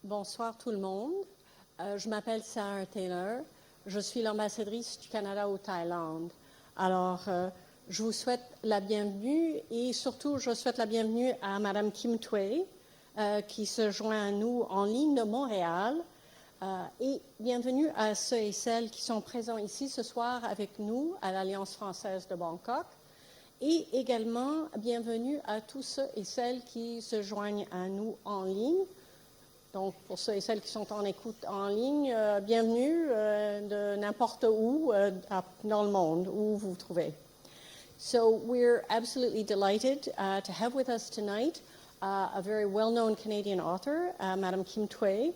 Bonsoir tout le monde. Je m'appelle Sarah Taylor. Je suis l'ambassadrice du Canada au Thaïlande. Alors, je vous souhaite la bienvenue et surtout, je souhaite la bienvenue à Madame Kim Thúy qui se joint à nous en ligne de Montréal. Et bienvenue à ceux et celles qui sont présents ici ce soir avec nous à l'Alliance française de Bangkok. Et également, bienvenue à tous ceux et celles qui se joignent à nous en ligne. Donc, pour ceux et celles qui sont en écoute en ligne, bienvenue de n'importe où dans le monde, où vous vous trouvez. So, we're absolutely delighted to have with us tonight a very well-known Canadian author, Madame Kim Thúy,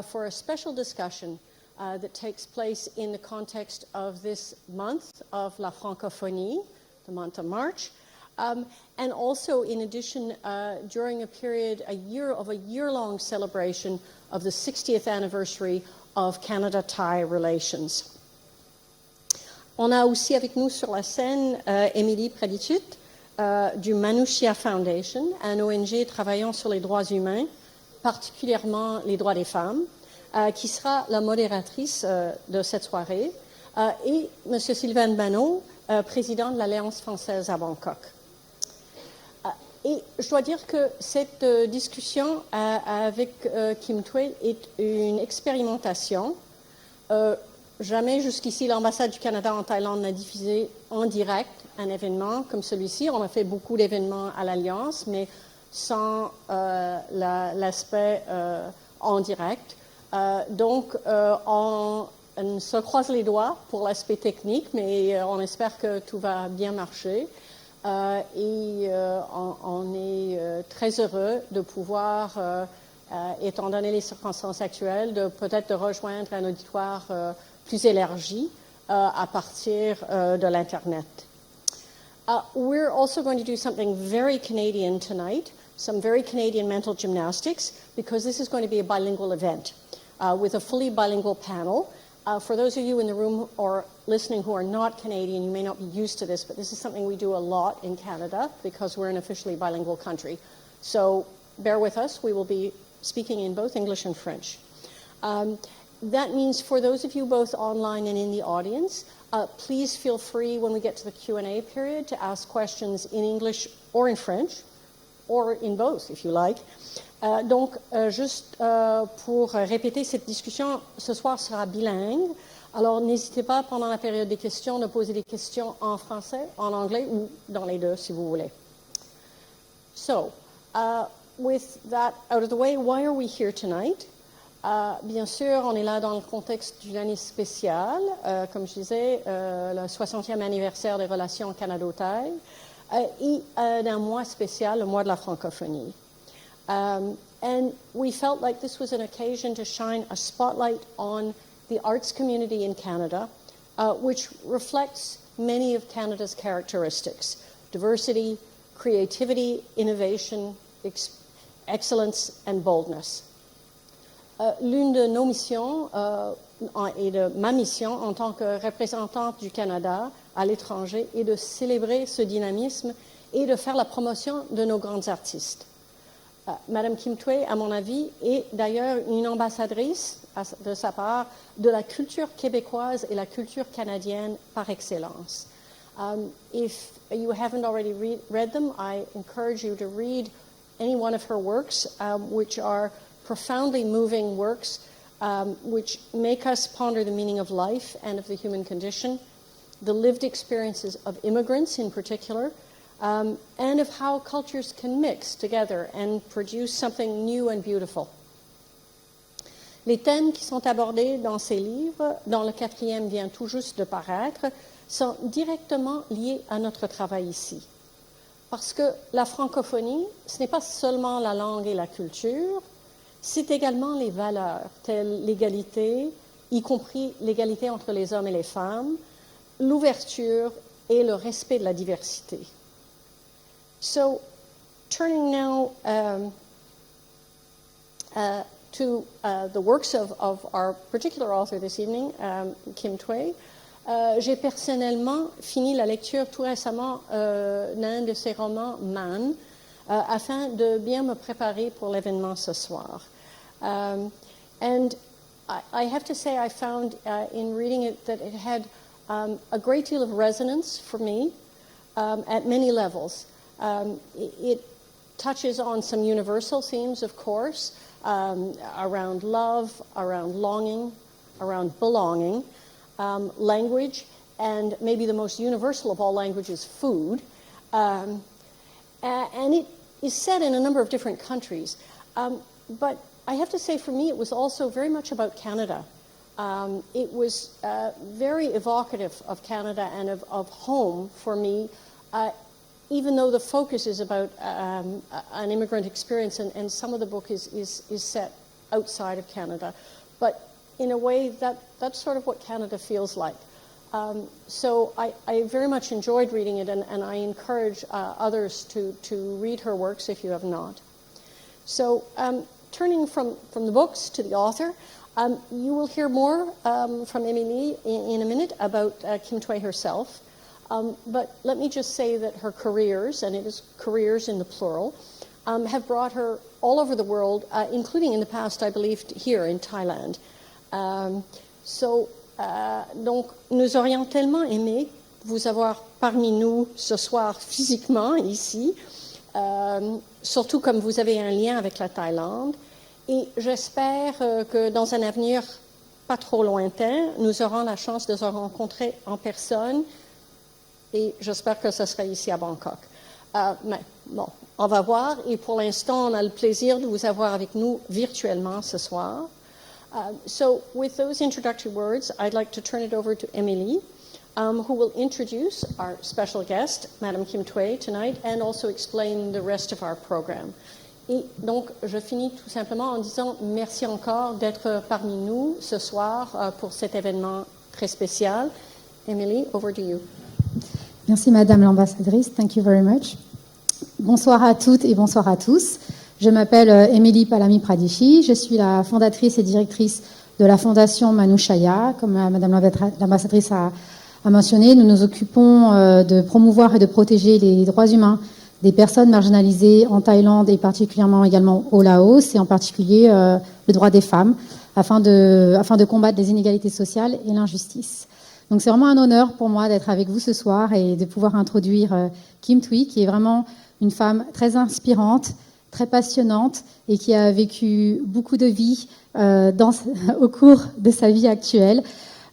for a special discussion that takes place in the context of this month of la Francophonie, the month of March, and also, in addition, during a year-long celebration of the 60th anniversary of Canada-Thai relations. On a aussi avec nous sur la scène Émilie Pradichit du Manushya Foundation, un ONG travaillant sur les droits humains, particulièrement les droits des femmes, qui sera la modératrice de cette soirée, et M. Sylvain Bano, président de l'Alliance française à Bangkok. Et je dois dire que cette discussion avec Kim Thúy est une expérimentation. Jamais jusqu'ici l'ambassade du Canada en Thaïlande n'a diffusé en direct un événement comme celui-ci. On a fait beaucoup d'événements à l'Alliance, mais sans l'aspect en direct. Donc, on se croise les doigts pour l'aspect technique, mais on espère que tout va bien marcher. Et on est très heureux de pouvoir, étant donné les circonstances actuelles, peut-être de rejoindre un auditoire plus élargi à partir de l'Internet. We're also going to do something very Canadian tonight, some very Canadian mental gymnastics, because this is going to be a bilingual event with a fully bilingual panel. For those of you in the room or listening who are not Canadian, you may not be used to this, but this is something we do a lot in Canada because we're an officially bilingual country. So bear with us. We will be speaking in both English and French. That means for those of you both online and in the audience, please feel free when we get to the Q&A period to ask questions in English or in French, or in both if you like. Donc, juste pour répéter, cette discussion ce soir sera bilingue. Alors, n'hésitez pas pendant la période des questions de poser des questions en français, en anglais ou dans les deux si vous voulez. So, with that out of the way, why are we here tonight? Bien sûr, on est là dans le contexte d'une année spéciale, comme je disais, le 60e anniversaire des relations Canada-Thaï, et d'un mois spécial, le mois de la francophonie. And we felt like this was an occasion to shine a spotlight on the arts community in Canada, which reflects many of Canada's characteristics: diversity, creativity, innovation, excellence, and boldness. L'une de nos missions et de ma mission en tant que représentante du Canada à l'étranger est de célébrer ce dynamisme et de faire la promotion de nos grands artistes. Madame Kim Thúy, à mon avis, est d'ailleurs une ambassadrice de sa part de la culture québécoise et la culture canadienne par excellence. If you haven't already read them, I encourage you to read any one of her works, which are profoundly moving works, which make us ponder the meaning of life and of the human condition, the lived experiences of immigrants in particular, and of how cultures can mix together and produce something new and beautiful. Les thèmes qui sont abordés dans ces livres, dont le 4e vient tout juste de paraître, sont directement liés à notre travail ici. Parce que la francophonie, ce n'est pas seulement la langue et la culture, c'est également les valeurs, telles l'égalité, y compris l'égalité entre les hommes et les femmes, l'ouverture et le respect de la diversité. So, turning now to the works of our particular author this evening, Kim Thúy, j'ai personnellement fini la lecture tout récemment d'un de ses romans, Man, afin de bien me préparer pour l'événement ce soir. And I have to say I found in reading it that it had a great deal of resonance for me at many levels. It touches on some universal themes, of course, around love, around longing, around belonging, language, and maybe the most universal of all languages, food. And it is set in a number of different countries. But I have to say, for me, it was also very much about Canada. It was very evocative of Canada and of home for me, even though the focus is about an immigrant experience, and some of the book is set outside of Canada. But in a way, that's sort of what Canada feels like. So I very much enjoyed reading it, and I encourage others to read her works if you have not. So turning from the books to the author, you will hear more from Émilie in a minute about Kim Thúy herself. But let me just say that her careers, and it is careers in the plural, have brought her all over the world, including in the past, I believe, here in Thailand. Donc, nous aurions tellement aimé vous avoir parmi nous ce soir physiquement, ici, surtout comme vous avez un lien avec la Thaïlande. Et j'espère que dans un avenir pas trop lointain, nous aurons la chance de se rencontrer en personne. Et j'espère que ce sera ici à Bangkok. Mais bon, on va voir. Et pour l'instant, on a le plaisir de vous avoir avec nous virtuellement ce soir. So with those introductory words, I'd like to turn it over to Émilie, who will introduce our special guest, Madame Kim Thúy, tonight, and also explain the rest of our program. Et donc, je finis tout simplement en disant merci encore d'être parmi nous ce soir pour cet événement très spécial. Émilie, over to you. Merci Madame l'ambassadrice, thank you very much. Bonsoir à toutes et bonsoir à tous. Je m'appelle Émilie Pradichit, je suis la fondatrice et directrice de la Fondation Manushya. Comme Madame l'ambassadrice a mentionné, nous nous occupons de promouvoir et de protéger les droits humains des personnes marginalisées en Thaïlande et particulièrement également au Laos, et en particulier le droit des femmes, afin de combattre les inégalités sociales et l'injustice. Donc c'est vraiment un honneur pour moi d'être avec vous ce soir et de pouvoir introduire Kim Thúy, qui est vraiment une femme très inspirante, très passionnante et qui a vécu beaucoup de vies au cours de sa vie actuelle.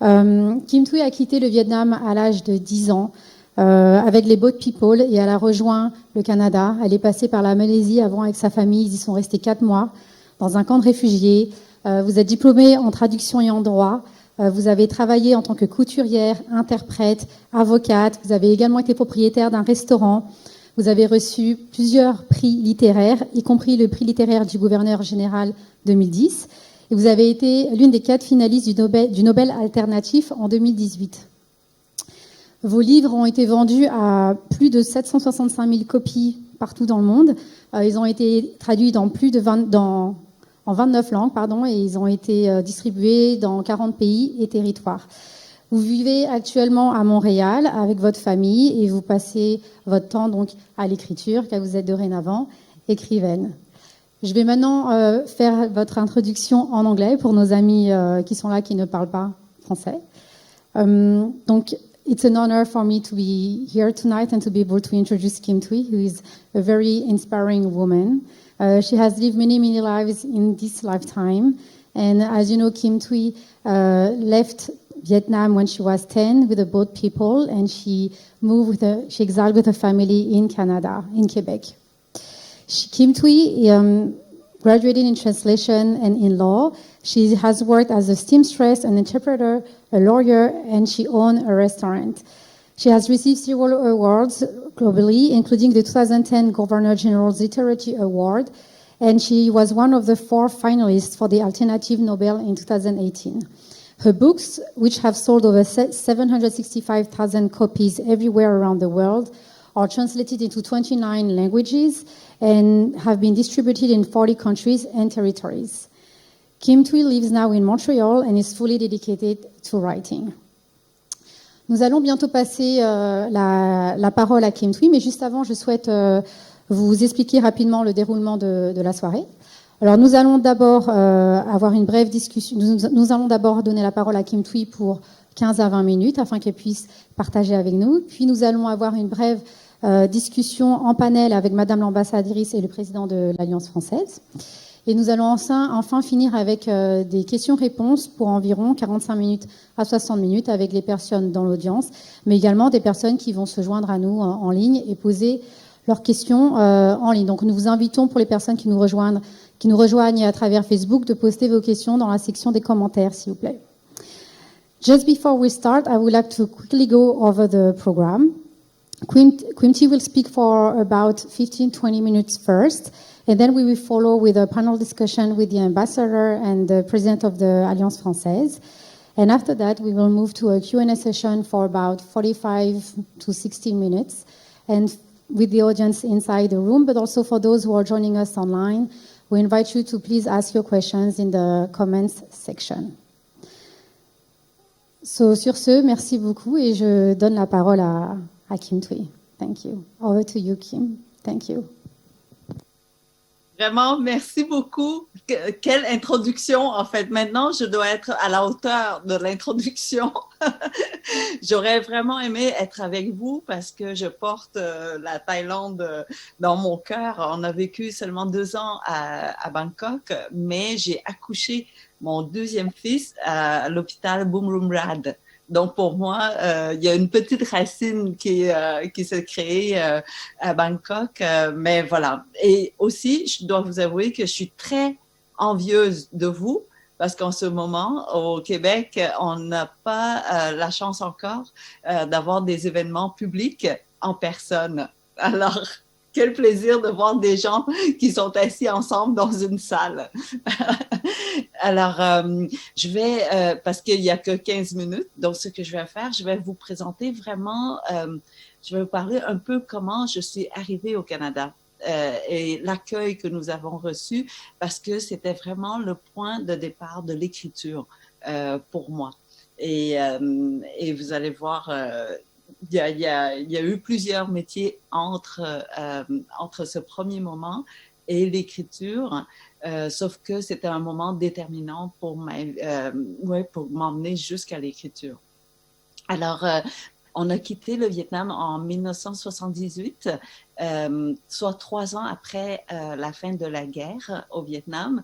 Kim Thúy a quitté le Vietnam à l'âge de 10 ans avec les Boat People et elle a rejoint le Canada. Elle est passée par la Malaisie avant avec sa famille. Ils y sont restés 4 mois dans un camp de réfugiés. Vous êtes diplômée en traduction et en droit. Vous avez travaillé en tant que couturière, interprète, avocate. Vous avez également été propriétaire d'un restaurant. Vous avez reçu plusieurs prix littéraires, y compris le prix littéraire du gouverneur général 2010. Et vous avez été l'une des 4 finalistes du Nobel alternatif en 2018. Vos livres ont été vendus à plus de 765 000 copies partout dans le monde. Ils ont été traduits dans en 29 langues, et ils ont été distribués dans 40 pays et territoires. Vous vivez actuellement à Montréal avec votre famille et vous passez votre temps donc à l'écriture, car vous êtes dorénavant écrivaine. Je vais maintenant faire votre introduction en anglais pour nos amis qui sont là, qui ne parlent pas français. Donc, it's an honor for me to be here tonight and to be able to introduce Kim Thúy, who is a very inspiring woman. She has lived many, many lives in this lifetime. And as you know, Kim Thúy left Vietnam when she was 10 with the Boat People, and she exiled with her family in Canada, in Quebec. Kim Thúy graduated in translation and in law. She has worked as a seamstress, an interpreter, a lawyer, and she owned a restaurant. She has received several awards globally, including the 2010 Governor General's Literary Award, and she was one of the 4 finalists for the Alternative Nobel in 2018. Her books, which have sold over 765,000 copies everywhere around the world, are translated into 29 languages and have been distributed in 40 countries and territories. Kim Thúy lives now in Montreal and is fully dedicated to writing. Nous allons bientôt passer la parole à Kim Thúy, mais juste avant, je souhaite vous expliquer rapidement le déroulement de la soirée. Alors, nous allons d'abord avoir une brève discussion. Nous allons d'abord donner la parole à Kim Thúy pour 15 à 20 minutes afin qu'elle puisse partager avec nous. Puis, nous allons avoir une brève discussion en panel avec Madame l'ambassadrice et le président de l'Alliance française. Et nous allons enfin finir avec des questions-réponses pour environ 45 minutes à 60 minutes avec les personnes dans l'audience, mais également des personnes qui vont se joindre à nous en ligne et poser leurs questions en ligne. Donc, nous vous invitons, pour les personnes qui nous rejoignent à travers Facebook, de poster vos questions dans la section des commentaires, s'il vous plaît. Just before we start, I would like to quickly go over the program. Kim Thúy will speak for about 15-20 minutes first, and then we will follow with a panel discussion with the ambassador and the president of the Alliance Française. And after that, we will move to a Q&A session for about 45 to 60 minutes, and with the audience inside the room, but also for those who are joining us online, we invite you to please ask your questions in the comments section. So, sur ce, merci beaucoup et je donne la parole à Kim Thúy. Thank you. Over to you, Kim. Thank you. Vraiment, merci beaucoup. Quelle introduction, en fait. Maintenant, je dois être à la hauteur de l'introduction. J'aurais vraiment aimé être avec vous parce que je porte la Thaïlande dans mon cœur. On a vécu seulement 2 ans à Bangkok, mais j'ai accouché mon 2e fils à l'hôpital Bumrungrad. Donc, pour moi, il y a une petite racine qui s'est créée à Bangkok, mais voilà. Et aussi, je dois vous avouer que je suis très envieuse de vous, parce qu'en ce moment, au Québec, on n'a pas la chance encore d'avoir des événements publics en personne. Alors, quel plaisir de voir des gens qui sont assis ensemble dans une salle. Alors, je vais, parce qu'il n'y a que 15 minutes, donc ce que je vais faire, je vais vous présenter vraiment, je vais vous parler un peu comment je suis arrivée au Canada et l'accueil que nous avons reçu, parce que c'était vraiment le point de départ de l'écriture pour moi. Et vous allez voir... Il y a eu plusieurs métiers entre ce premier moment et l'écriture, sauf que c'était un moment déterminant pour m'emmener jusqu'à l'écriture. Alors, on a quitté le Vietnam en 1978, soit 3 ans après la fin de la guerre au Vietnam.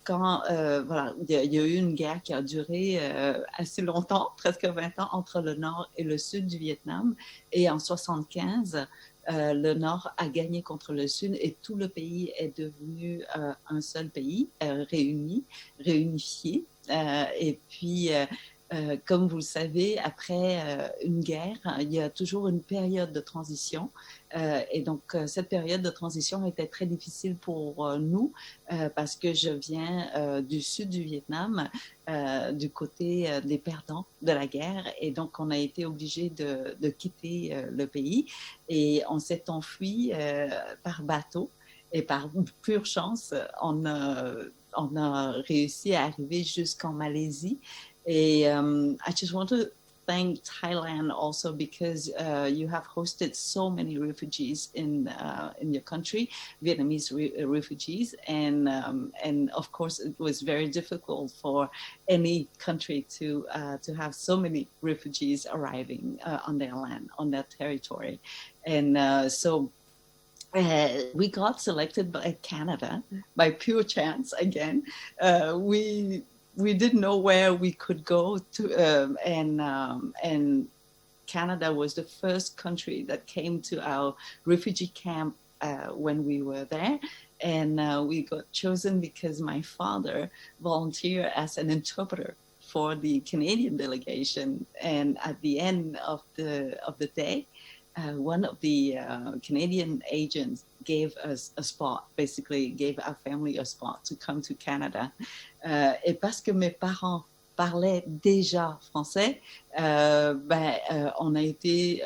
Quand voilà, il y a eu une guerre qui a duré assez longtemps, presque 20 ans, entre le nord et le sud du Vietnam. Et en 1975, le nord a gagné contre le sud et tout le pays est devenu un seul pays, réunifié. Et puis, comme vous le savez, après une guerre, il y a toujours une période de transition. Et donc, cette période de transition était très difficile pour nous parce que je viens du sud du Vietnam, du côté des perdants de la guerre. Et donc, on a été obligés de quitter le pays et on s'est enfui par bateau. Et par pure chance, on a réussi à arriver jusqu'en Malaisie. Et I just want to thank Thailand also because you have hosted so many refugees in your country, Vietnamese refugees, and of course it was very difficult for any country to have so many refugees arriving on their land, on their territory, and so. We got selected by Canada by pure chance again. We didn't know where we could go to, and Canada was the first country that came to our refugee camp when we were there. And we got chosen because my father volunteered as an interpreter for the Canadian delegation. And at the end of the day, one of the Canadian agents gave us a spot, basically gave our family a spot to come to Canada. Et parce que mes parents parlaient déjà français, on a été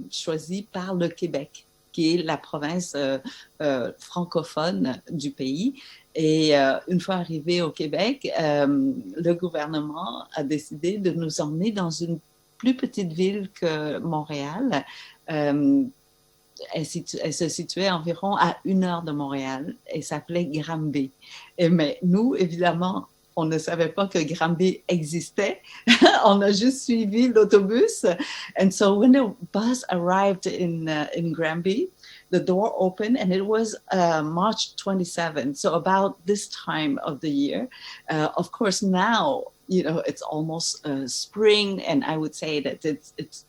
choisi par le Québec, qui est la province francophone du pays. Et une fois arrivé au Québec, le gouvernement a décidé de nous emmener dans une plus petite ville que Montréal, elle se situait environ à 1 heure de Montréal et s'appelait Granby. Mais nous, évidemment, on ne savait pas que Granby existait. On a juste suivi l'autobus. And so when the bus arrived in Granby, the door opened and it was March 27th. So about this time of the year. Of course, now, it's almost spring, and I would say that it's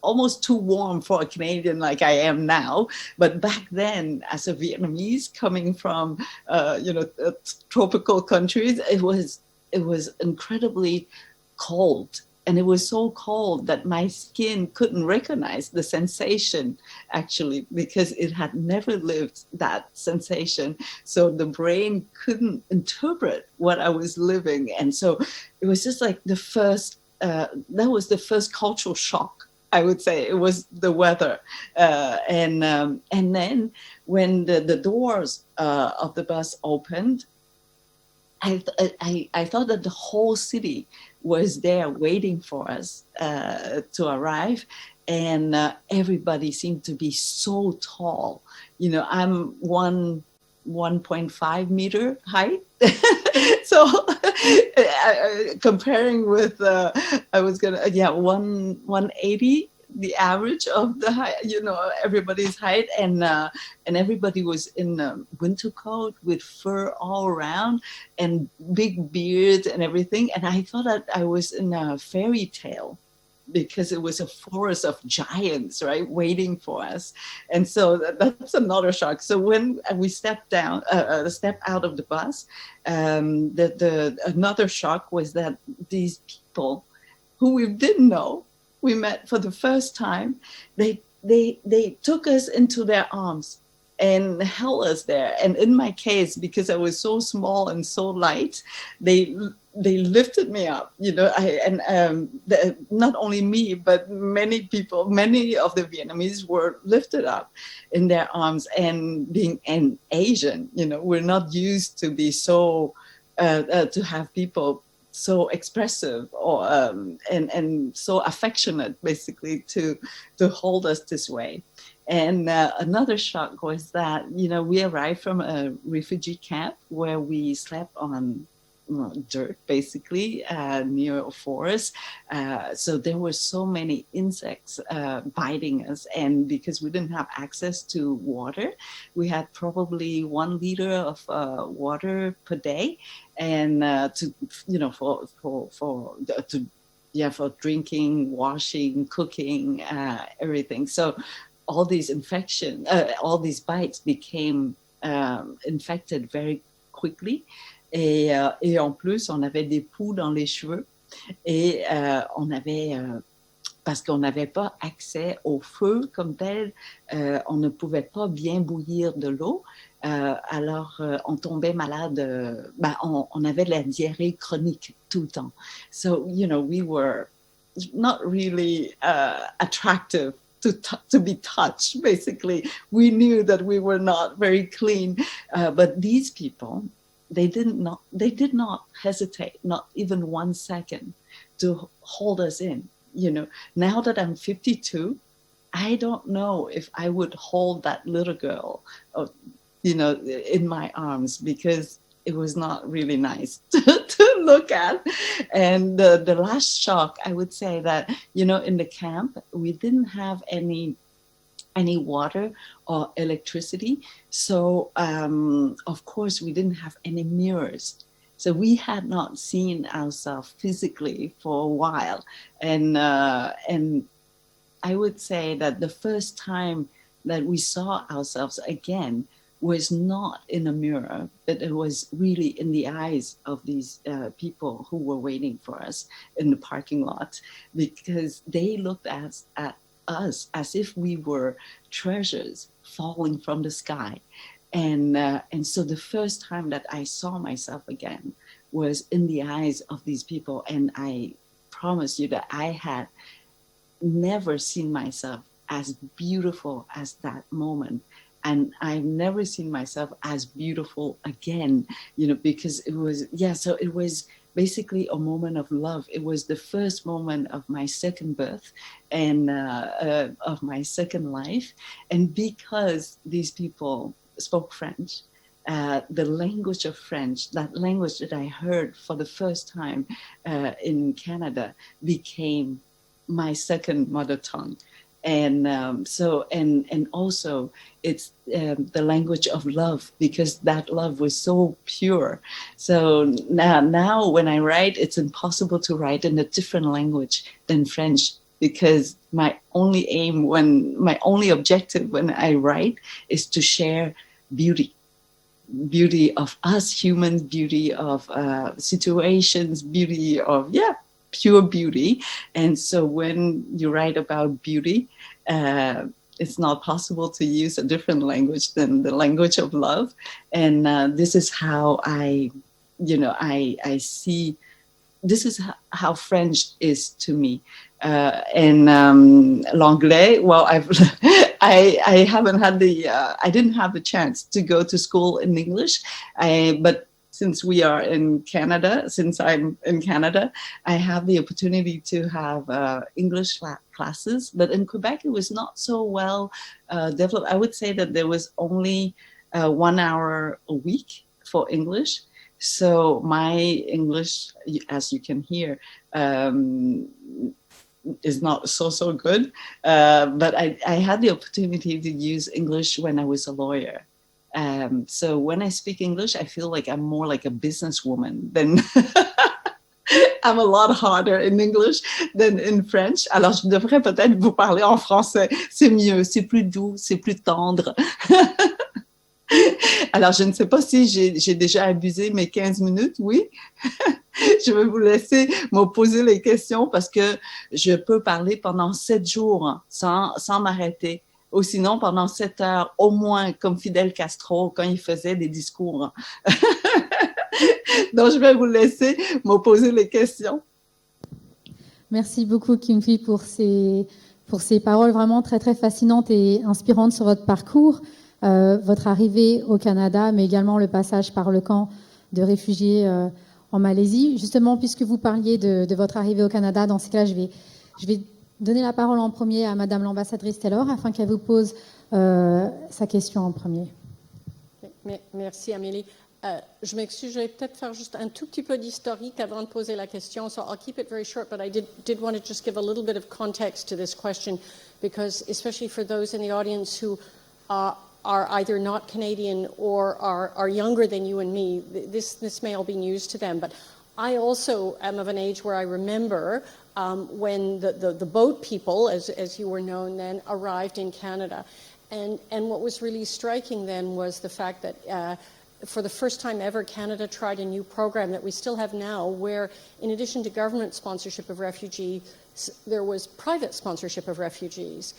almost too warm for a Canadian like I am now. But back then, as a Vietnamese coming from, tropical countries, it was incredibly cold. And it was so cold that my skin couldn't recognize the sensation, actually, because it had never lived that sensation. So the brain couldn't interpret what I was living. And so it was just like that was the first cultural shock, I would say. It was the weather. And then when the doors of the bus opened, I thought that the whole city was there waiting for us to arrive. And everybody seemed to be so tall. I'm 1.5 meter height. So comparing with, 180, the average of the height, everybody's height, and everybody was in a winter coat with fur all around and big beards and everything. And I thought that I was in a fairy tale, because it was a forest of giants, right, waiting for us. And so that's another shock. So when we stepped out of the bus, another shock was that these people who we didn't know, we met for the first time, they took us into their arms and held us there. And in my case, because I was so small and so light, they lifted me up, not only me, but many people, many of the Vietnamese were lifted up in their arms. And being an Asian, we're not used to be so, to have people so expressive or and so affectionate, basically, to hold us this way. And another shock was that, we arrived from a refugee camp where we slept on dirt, basically, near a forest. So there were so many insects biting us. And because we didn't have access to water, we had probably 1 liter of water per day. And for drinking, washing, cooking, everything. So all these infections, all these bites became infected very quickly. Et en plus, on avait des poux dans les cheveux. Et on avait, parce qu'on n'avait pas accès au feu comme tel, on ne pouvait pas bien bouillir de l'eau. Alors, on tombait malade. On avait de la diarrhée chronique tout le temps. So, we were not really attractive to be touched, basically. We knew that we were not very clean. But these people, they did not hesitate, not even 1 second, to hold us in. Now that I'm 52, I don't know if I would hold that little girl, in my arms, because it was not really nice to look at. And the last shock, I would say that, in the camp, we didn't have any water or electricity. So, of course, we didn't have any mirrors. So we had not seen ourselves physically for a while. And I would say that the first time that we saw ourselves again was not in a mirror, but it was really in the eyes of these people who were waiting for us in the parking lot, because they looked at us as if we were treasures falling from the sky. And so the first time that I saw myself again was in the eyes of these people. And I promise you that I had never seen myself as beautiful as that moment. And I've never seen myself as beautiful again, because it was, so it was basically a moment of love. It was the first moment of my second birth and of my second life. And because these people spoke French, the language of French, that language that I heard for the first time in Canada, became my second mother tongue. And and also it's the language of love, because that love was so pure. So now when I write, it's impossible to write in a different language than French, because my only objective when I write is to share beauty of us humans, beauty of situations, beauty of pure beauty. And so when you write about beauty, it's not possible to use a different language than the language of love. And this is how I see, this is how French is to me. And l'anglais, well, I haven't had I didn't have the chance to go to school in English, but since I'm in Canada, I have the opportunity to have English classes. But in Quebec, it was not so well developed. I would say that there was only 1 hour a week for English. So my English, as you can hear, is not so good. But I had the opportunity to use English when I was a lawyer. So when I speak English, I feel like I'm more like a businesswoman than I'm a lot harder in English than in French. Alors, je devrais peut-être vous parler en français. C'est mieux, c'est plus doux, c'est plus tendre. Alors, je ne sais pas si j'ai déjà abusé mes 15 minutes, oui. Je vais vous laisser me poser les questions parce que je peux parler pendant 7 jours sans m'arrêter. Ou sinon, pendant 7 heures, au moins, comme Fidel Castro, quand il faisait des discours. Donc, je vais vous laisser me poser les questions. Merci beaucoup, Kim Thúy, pour ces paroles vraiment très, très fascinantes et inspirantes sur votre parcours, votre arrivée au Canada, mais également le passage par le camp de réfugiés en Malaisie. Justement, puisque vous parliez de votre arrivée au Canada, dans ces cas-là, je vais donner la parole en premier à Madame l'ambassadrice Taylor afin qu'elle vous pose sa question en premier. Merci Amélie. Je m'excuse, je vais peut-être faire juste un tout petit peu d'historique avant de poser la question. So I'll keep it very short, but I did want to just give a little bit of context to this question, because especially for those in the audience who are either not Canadian or are younger than you and me, this may all be news to them. But I also am of an age where I remember when the boat people, as you were known then, arrived in Canada. And what was really striking then was the fact that for the first time ever, Canada tried a new program that we still have now, where in addition to government sponsorship of refugees, there was private sponsorship of refugees.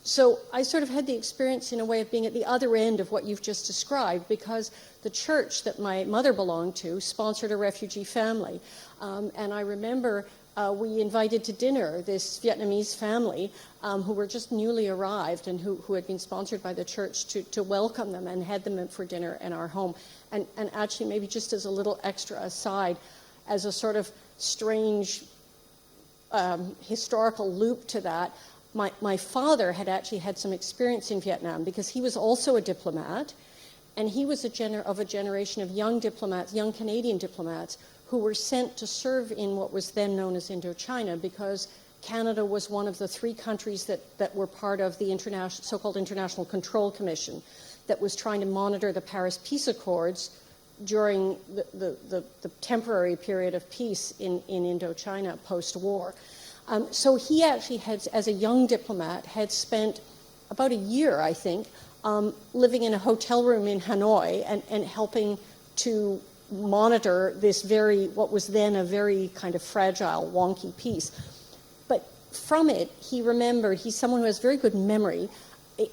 So I sort of had the experience in a way of being at the other end of what you've just described, because the church that my mother belonged to sponsored a refugee family. And I remember we invited to dinner this Vietnamese family who were just newly arrived and who had been sponsored by the church to welcome them, and had them in for dinner in our home. And actually, maybe just as a little extra aside, as a sort of strange historical loop to that, my father had actually had some experience in Vietnam, because he was also a diplomat, and he was of a generation of young diplomats, young Canadian diplomats, who were sent to serve in what was then known as Indochina, because Canada was one of the 3 countries that were part of the so-called International Control Commission that was trying to monitor the Paris Peace Accords during the temporary period of peace in Indochina post-war. So he actually had, as a young diplomat, had spent about a year, I think, living in a hotel room in Hanoi and helping to monitor this what was then a very kind of fragile, wonky peace. But from it, he remembered, he's someone who has very good memory,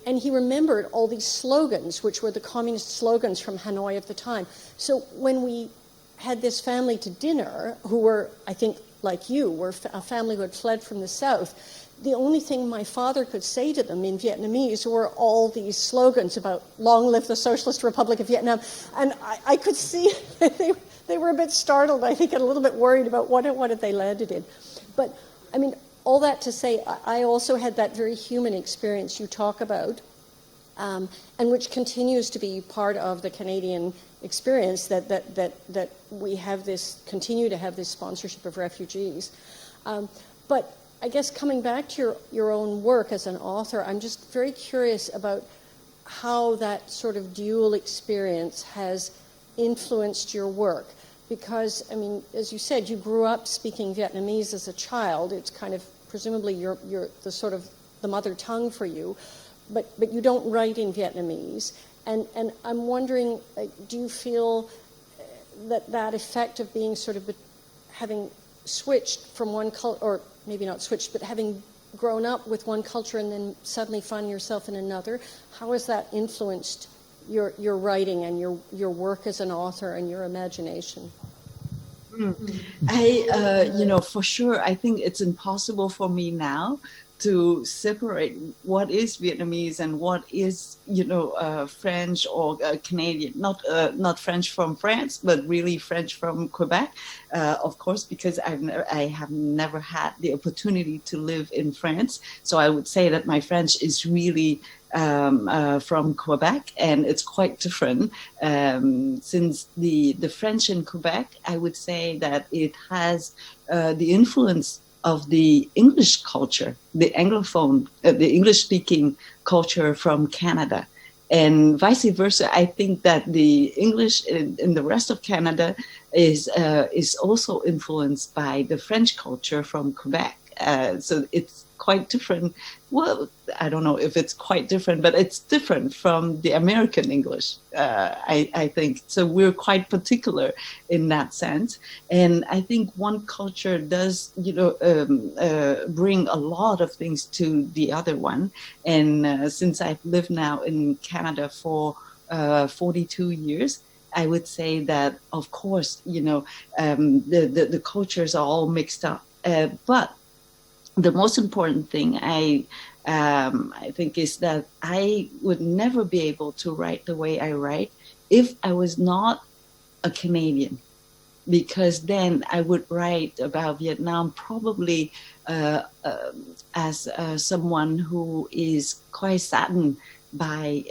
and he remembered all these slogans, which were the communist slogans from Hanoi at the time. So when we had this family to dinner who were, I think, like you, were a family who had fled from the South. The only thing my father could say to them in Vietnamese were all these slogans about long live the Socialist Republic of Vietnam. And I could see they were a bit startled, I think, and a little bit worried about what had they landed in. But, I mean, all that to say, I also had that very human experience you talk about, and which continues to be part of the Canadian experience, that we have this, continue to have this sponsorship of refugees. But I guess coming back to your own work as an author, I'm just very curious about how that sort of dual experience has influenced your work. Because, I mean, as you said, you grew up speaking Vietnamese as a child. It's kind of presumably the sort of the mother tongue for you, but you don't write in Vietnamese. And I'm wondering, do you feel that effect of being sort of having switched from one culture, or maybe not switched, but having grown up with one culture and then suddenly finding yourself in another, how has that influenced your writing and your work as an author and your imagination? For sure, I think it's impossible for me now to separate what is Vietnamese and what is, French or Canadian. Not French from France, but really French from Quebec, of course, because I have never had the opportunity to live in France. So I would say that my French is really from Quebec, and it's quite different. Since the French in Quebec, I would say that it has the influence of the English culture, the Anglophone, the English-speaking culture from Canada. And vice versa, I think that the English in the rest of Canada is also influenced by the French culture from Quebec. So it's quite different. Well, I don't know if it's quite different, but it's different from the American English, I think. So we're quite particular in that sense. And I think one culture does, bring a lot of things to the other one. And since I've lived now in Canada for 42 years, I would say that, of course, the cultures are all mixed up. But the most important thing I think is that I would never be able to write the way I write if I was not a Canadian, because then I would write about Vietnam probably as someone who is quite saddened by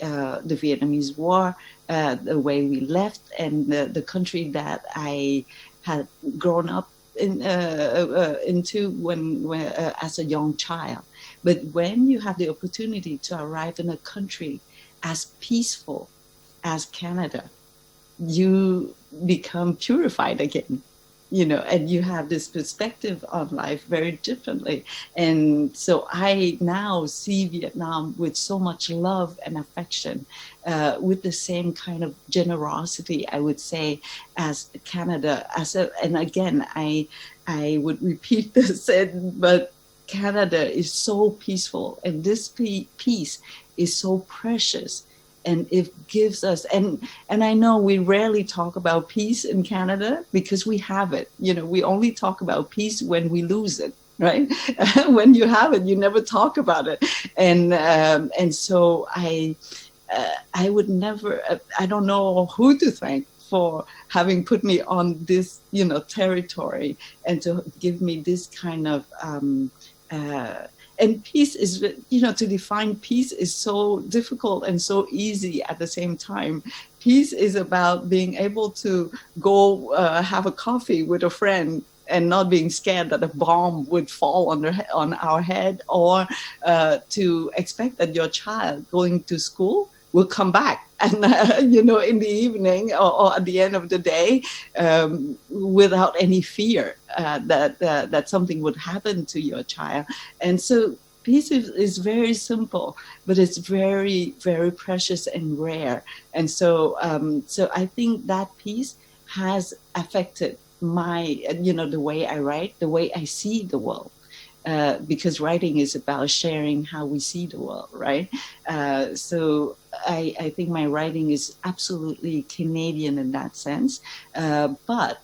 the Vietnamese War, the way we left, and the country that I had grown up into when as a young child. But when you have the opportunity to arrive in a country as peaceful as Canada, you become purified again, and you have this perspective on life very differently. And so I now see Vietnam with so much love and affection, with the same kind of generosity, I would say, as Canada. And again, I would repeat this, but Canada is so peaceful, and this peace is so precious. And it gives us, and I know we rarely talk about peace in Canada because we have it. We only talk about peace when we lose it, right? When you have it, you never talk about it. And so I would never, I don't know who to thank for having put me on this, territory, and to give me this kind of, and peace is, to define peace is so difficult and so easy at the same time. Peace is about being able to go have a coffee with a friend and not being scared that a bomb would fall on our head, or to expect that your child going to school will come back and in the evening or at the end of the day, without any fear that something would happen to your child. And so peace is very simple, but it's very, very precious and rare. And so I think that peace has affected my, the way I write, the way I see the world. because writing is about sharing how we see the world, right? So I think my writing is absolutely Canadian in that sense. But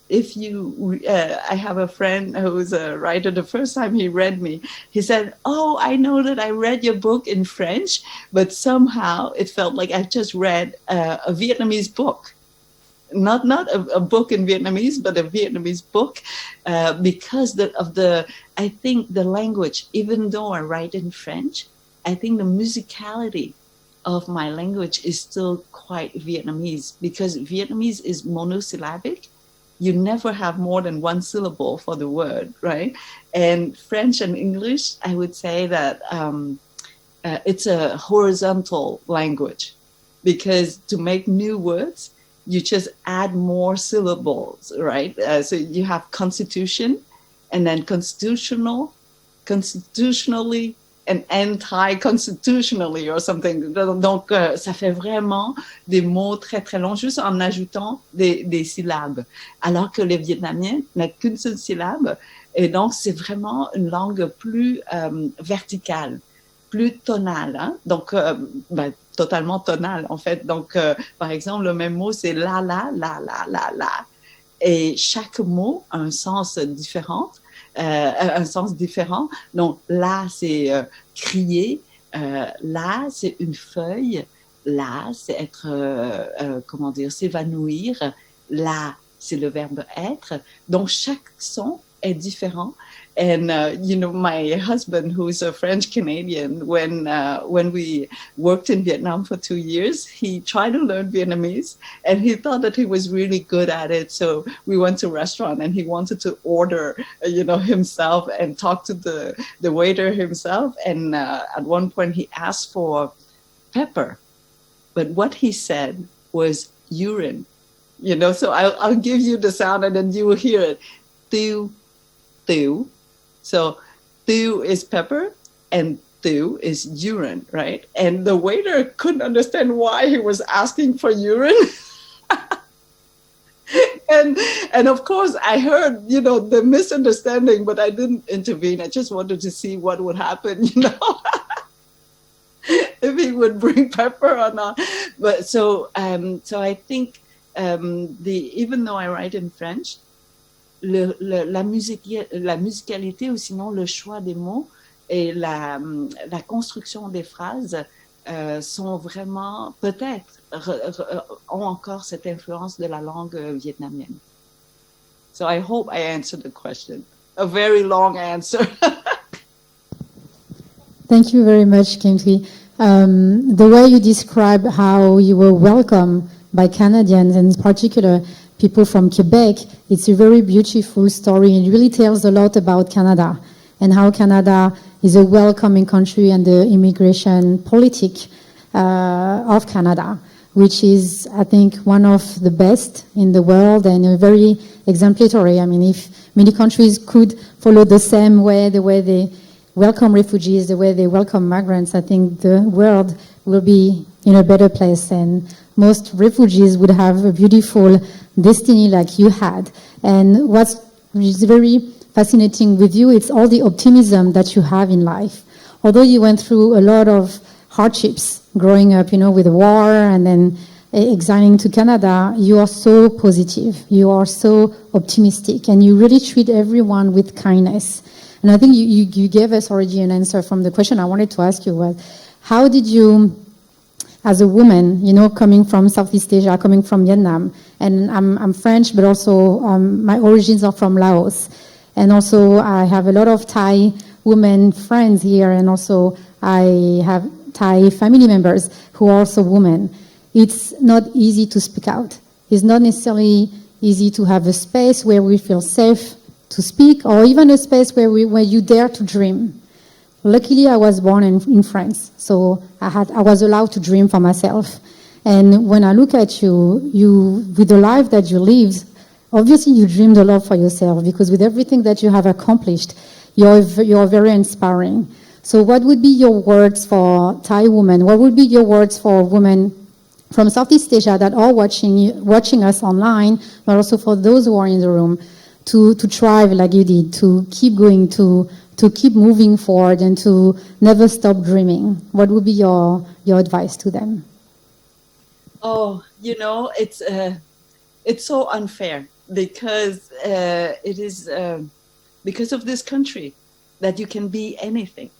if you, I have a friend who's a writer, the first time he read me, he said, "Oh, I know that I read your book in French, but somehow it felt like I just read a Vietnamese book." Not a book in Vietnamese, but a Vietnamese book, because I think the language, even though I write in French, I think the musicality of my language is still quite Vietnamese, because Vietnamese is monosyllabic. You never have more than one syllable for the word, right? And French and English, I would say that it's a horizontal language, because to make new words, you just add more syllables, right? So you have constitution, and then constitutional, constitutionally, and anti-constitutionally or something. Donc, ça fait vraiment des mots très, très longs, juste en ajoutant des syllabes. Alors que le vietnamien n'a qu'une seule syllabe. Et donc, c'est vraiment une langue plus verticale, plus tonale. Hein? Donc, totalement tonale, en fait. Donc, par exemple, le même mot, c'est la. Et chaque mot a un sens différent. Donc, là, c'est crier. Là, c'est une feuille. Là, c'est être, s'évanouir. Là, c'est le verbe être. Donc, chaque son est différent. And, my husband, who's a French Canadian, when we worked in Vietnam for 2 years, he tried to learn Vietnamese, and he thought that he was really good at it. So we went to a restaurant, and he wanted to order, himself and talk to the waiter himself. And at one point, he asked for pepper. But what he said was urine, So I'll give you the sound, and then you will hear it. Tiêu, tiêu. So tiêu is pepper, and tiêu is urine, right? And the waiter couldn't understand why he was asking for urine. and of course, I heard, the misunderstanding, but I didn't intervene. I just wanted to see what would happen, if he would bring pepper or not. But so I think even though I write in French, la musicalité, ou sinon le choix des mots et la construction des phrases sont vraiment, peut-être, ont encore cette influence de la langue vietnamienne. So I hope I answered the question. A very long answer. Thank you very much, Kim Thúy. The way you describe how you were welcomed by Canadians, and in particular people from Quebec, it's a very beautiful story, and it really tells a lot about Canada and how Canada is a welcoming country, and the immigration politic of Canada, which is, I think, one of the best in the world and very exemplary. I mean, if many countries could follow the same way, the way they welcome refugees, the way they welcome migrants, I think the world will be in a better place, and most refugees would have a beautiful destiny like you had. And what's very fascinating with you, it's all the optimism that you have in life. Although you went through a lot of hardships growing up, with the war and then exiling to Canada, you are so positive, you are so optimistic, and you really treat everyone with kindness. And I think you gave us already an answer from the question I wanted to ask you was, how did you, as a woman, coming from Southeast Asia, coming from Vietnam, and I'm French, but also my origins are from Laos, and also I have a lot of Thai women friends here, and also I have Thai family members who are also women. It's not easy to speak out. It's not necessarily easy to have a space where we feel safe to speak, or even a space where you dare to dream. Luckily, I was born in France, so I was allowed to dream for myself. And when I look at you with the life that you lived, obviously you dreamed a lot for yourself, because with everything that you have accomplished, you're very inspiring. So what would be your words for Thai women? What would be your words for women from Southeast Asia that are watching us online, but also for those who are in the room, to thrive like you did, to keep going, to to keep moving forward and to never stop dreaming? What would be your advice to them? Oh, it's so unfair because it is because of this country that you can be anything.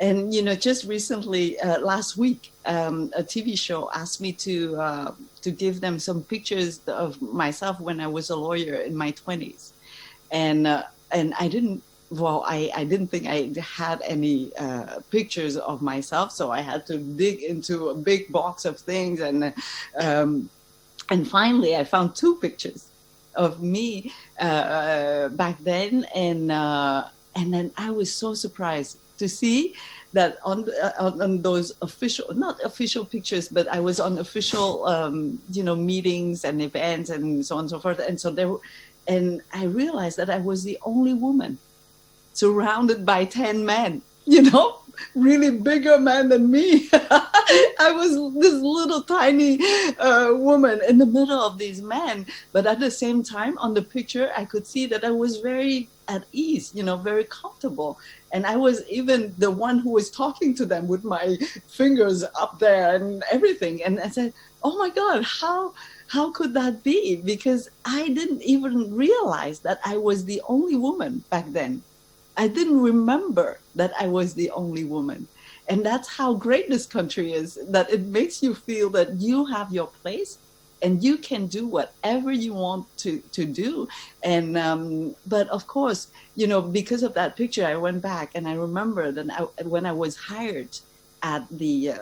And, just recently, last week, a TV show asked me to give them some pictures of myself when I was a lawyer in my 20s. And I didn't, I didn't think I had any pictures of myself. So I had to dig into a big box of things. And finally, I found 2 pictures of me back then. And then I was so surprised to see that on those not official pictures, but I was on official, meetings and events and so on and so forth. And so and I realized that I was the only woman surrounded by 10 men, really bigger men than me. I was this little tiny woman in the middle of these men. But at the same time, on the picture, I could see that I was very at ease, very comfortable. And I was even the one who was talking to them with my fingers up there and everything. And I said, oh my God, how could that be? Because I didn't even realize that I was the only woman back then. I didn't remember that I was the only woman. And that's how great this country is, that it makes you feel that you have your place and you can do whatever you want to do. And but of course, because of that picture, I went back and I remember that when I was hired at the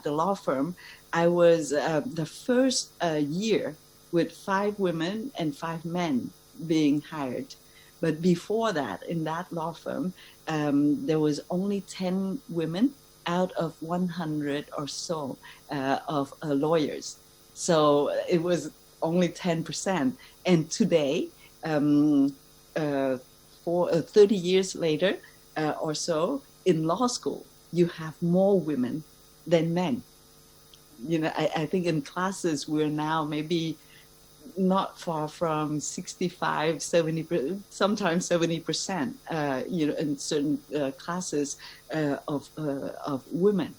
law firm, I was the first year with 5 women and 5 men being hired. But before that, in that law firm, there was only 10 women out of 100 or so of lawyers. So it was only 10%. And today, 30 years later or so, in law school, you have more women than men. I think in classes, we're now maybe not far from 65, 70, sometimes 70%, in certain classes of women.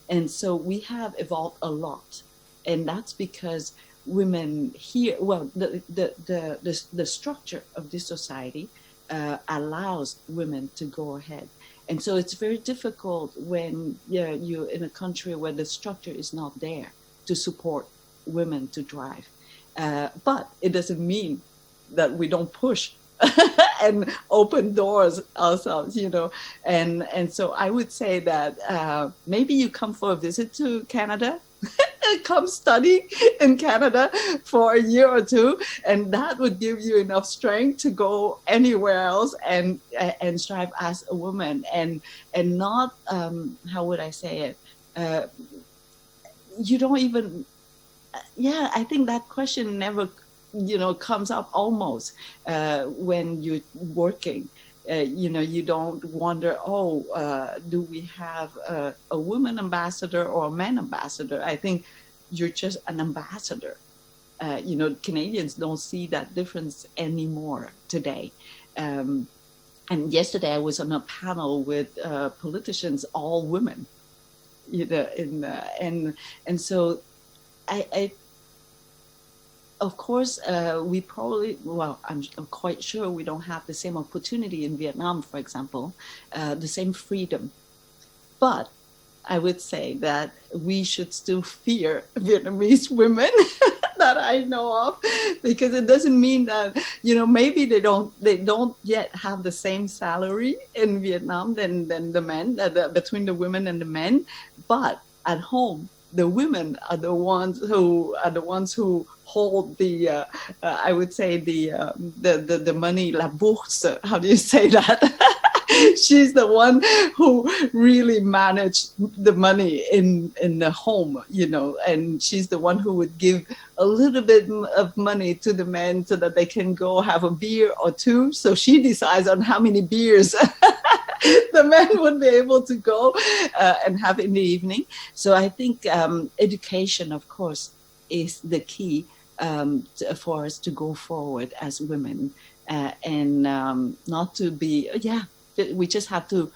And so we have evolved a lot. And that's because women here, the structure of this society allows women to go ahead. And so it's very difficult when you're in a country where the structure is not there to support women to drive. But it doesn't mean that we don't push and open doors ourselves, And so I would say that maybe you come for a visit to Canada, come study in Canada for a year or 2, and that would give you enough strength to go anywhere else and strive as a woman and not how would I say it? You don't even. Yeah, I think that question never, comes up almost when you're working. You don't wonder, do we have a woman ambassador or a man ambassador? I think you're just an ambassador. Canadians don't see that difference anymore today. And yesterday I was on a panel with politicians, all women, and so I of course, we probably, I'm quite sure we don't have the same opportunity in Vietnam, for example, the same freedom. But I would say that we should still fear Vietnamese women that I know of, because it doesn't mean that, maybe they don't yet have the same salary in Vietnam than the men, between the women and the men. But at home, the women are the ones who hold the, I would say the money, la bourse. How do you say that? She's the one who really managed the money in the home, and she's the one who would give a little bit of money to the men so that they can go have a beer or 2. So she decides on how many beers the men would be able to go and have in the evening. So I think education, of course, is the key for us to go forward as women, and not to be, We just have to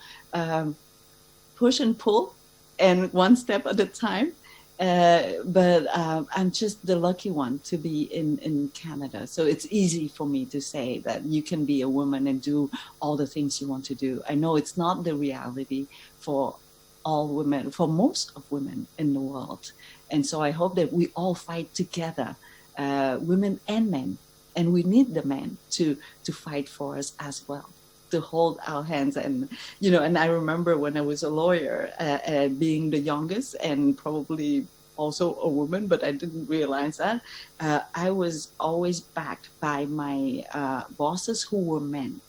push and pull, and one step at a time. But I'm just the lucky one to be in Canada. So it's easy for me to say that you can be a woman and do all the things you want to do. I know it's not the reality for all women, for most of women in the world. And so I hope that we all fight together, women and men. And we need the men to fight for us as well, to hold our hands. And, you know, and I remember when I was a lawyer, being the youngest and probably also a woman, but I didn't realize that, I was always backed by my bosses who were men.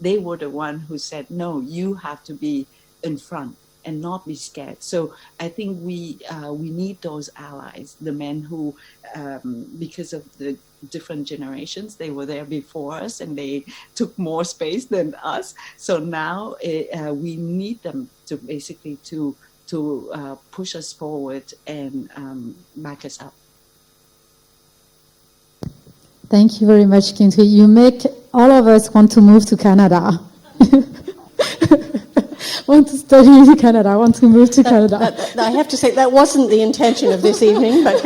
They were the one who said, no, you have to be in front and not be scared. So I think we need those allies, the men who, because of the different generations, they were there before us and they took more space than us. So now we need them to basically to push us forward and back us up. Thank you very much, Kim Thúy. You make all of us want to move to Canada. Want to study in Canada, want to move to Canada. I have to say, that wasn't the intention of this evening, but...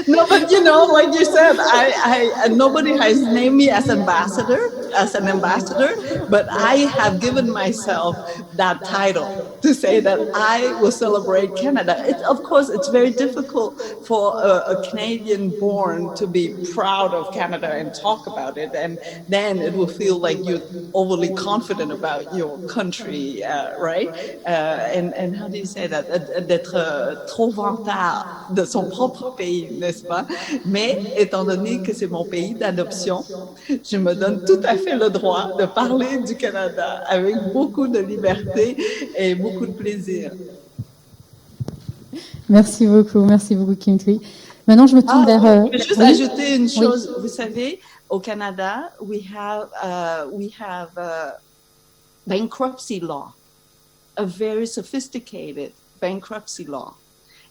No, but you know, like you said, I nobody has named me as an ambassador, but I have given myself that title to say that I will celebrate Canada. Of course, it's very difficult for a Canadian born to be proud of Canada and talk about it, and then it will feel like you're overly confident about your country, right? And how do you say that? D'être trop vantard de son propre pays, n'est-ce pas? Mais étant donné que c'est mon pays d'adoption, je me donne tout à fait le droit de parler du Canada avec beaucoup de liberté et beaucoup de plaisir. Merci beaucoup Kim Thúy. Maintenant, je me tourne vers... Je vais juste ajouter une chose. Oui. Vous savez, au Canada, we have bankruptcy law, a very sophisticated bankruptcy law.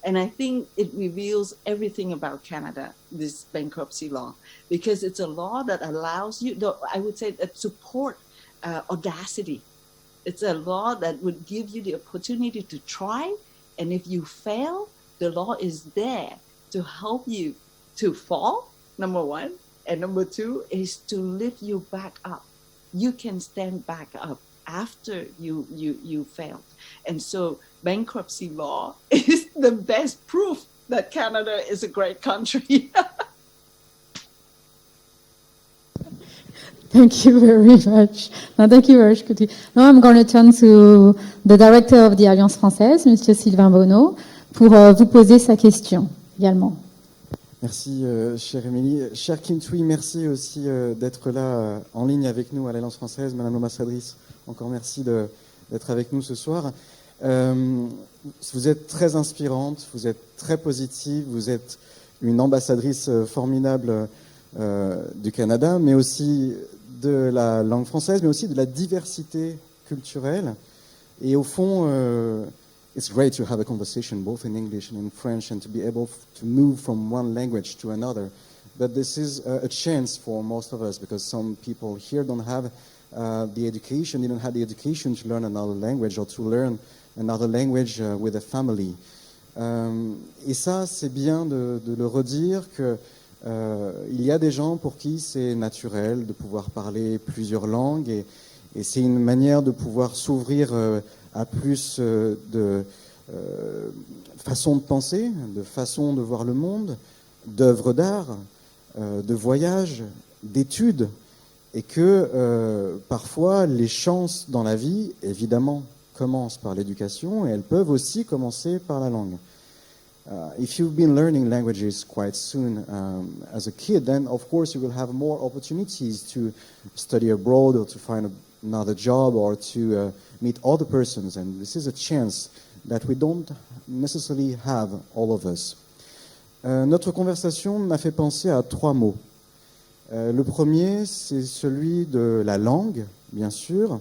And I think it reveals everything about Canada, this bankruptcy law, because it's a law that allows you, I would say, that support audacity. It's a law that would give you the opportunity to try, and if you fail, the law is there to help you to fall, number one, and number two is to lift you back up. You can stand back up after you failed. And so bankruptcy law is the best proof that Canada is a great country. Thank you very much. No, thank you very much. Now I'm going to turn to the Director of the Alliance française, Monsieur Sylvain Bano, pour vous poser sa question également. Merci, chère Émilie. Chère Kim Thúy, merci aussi d'être là en ligne avec nous à l'Alliance française. Madame l'ambassadrice, encore merci d'être avec nous ce soir. Vous êtes très inspirante, vous êtes très positive, vous êtes une ambassadrice formidable du Canada, mais aussi de la langue française, mais aussi de la diversité culturelle. Et au fond, it's great to have a conversation both in English and in French and to be able to move from one language to another. But this is a chance for most of us because some people here don't have the education, didn't have the education to learn another language or to learn another language with a family. Et ça, c'est bien de le redire que il y a des gens pour qui c'est naturel de pouvoir parler plusieurs langues et c'est une manière de pouvoir s'ouvrir à plus de façons de penser, de façons de voir le monde, d'œuvres d'art, de voyages, d'études, et que parfois les chances dans la vie, évidemment, commencent par l'éducation et elles peuvent aussi commencer par la langue. If you've been learning languages quite soon as a kid, then of course you will have more opportunities to study abroad or to find another job or to meet other persons, and this is a chance that we don't necessarily have, all of us. Notre conversation m'a fait penser à 3 mots. Le premier, c'est celui de la langue, bien sûr,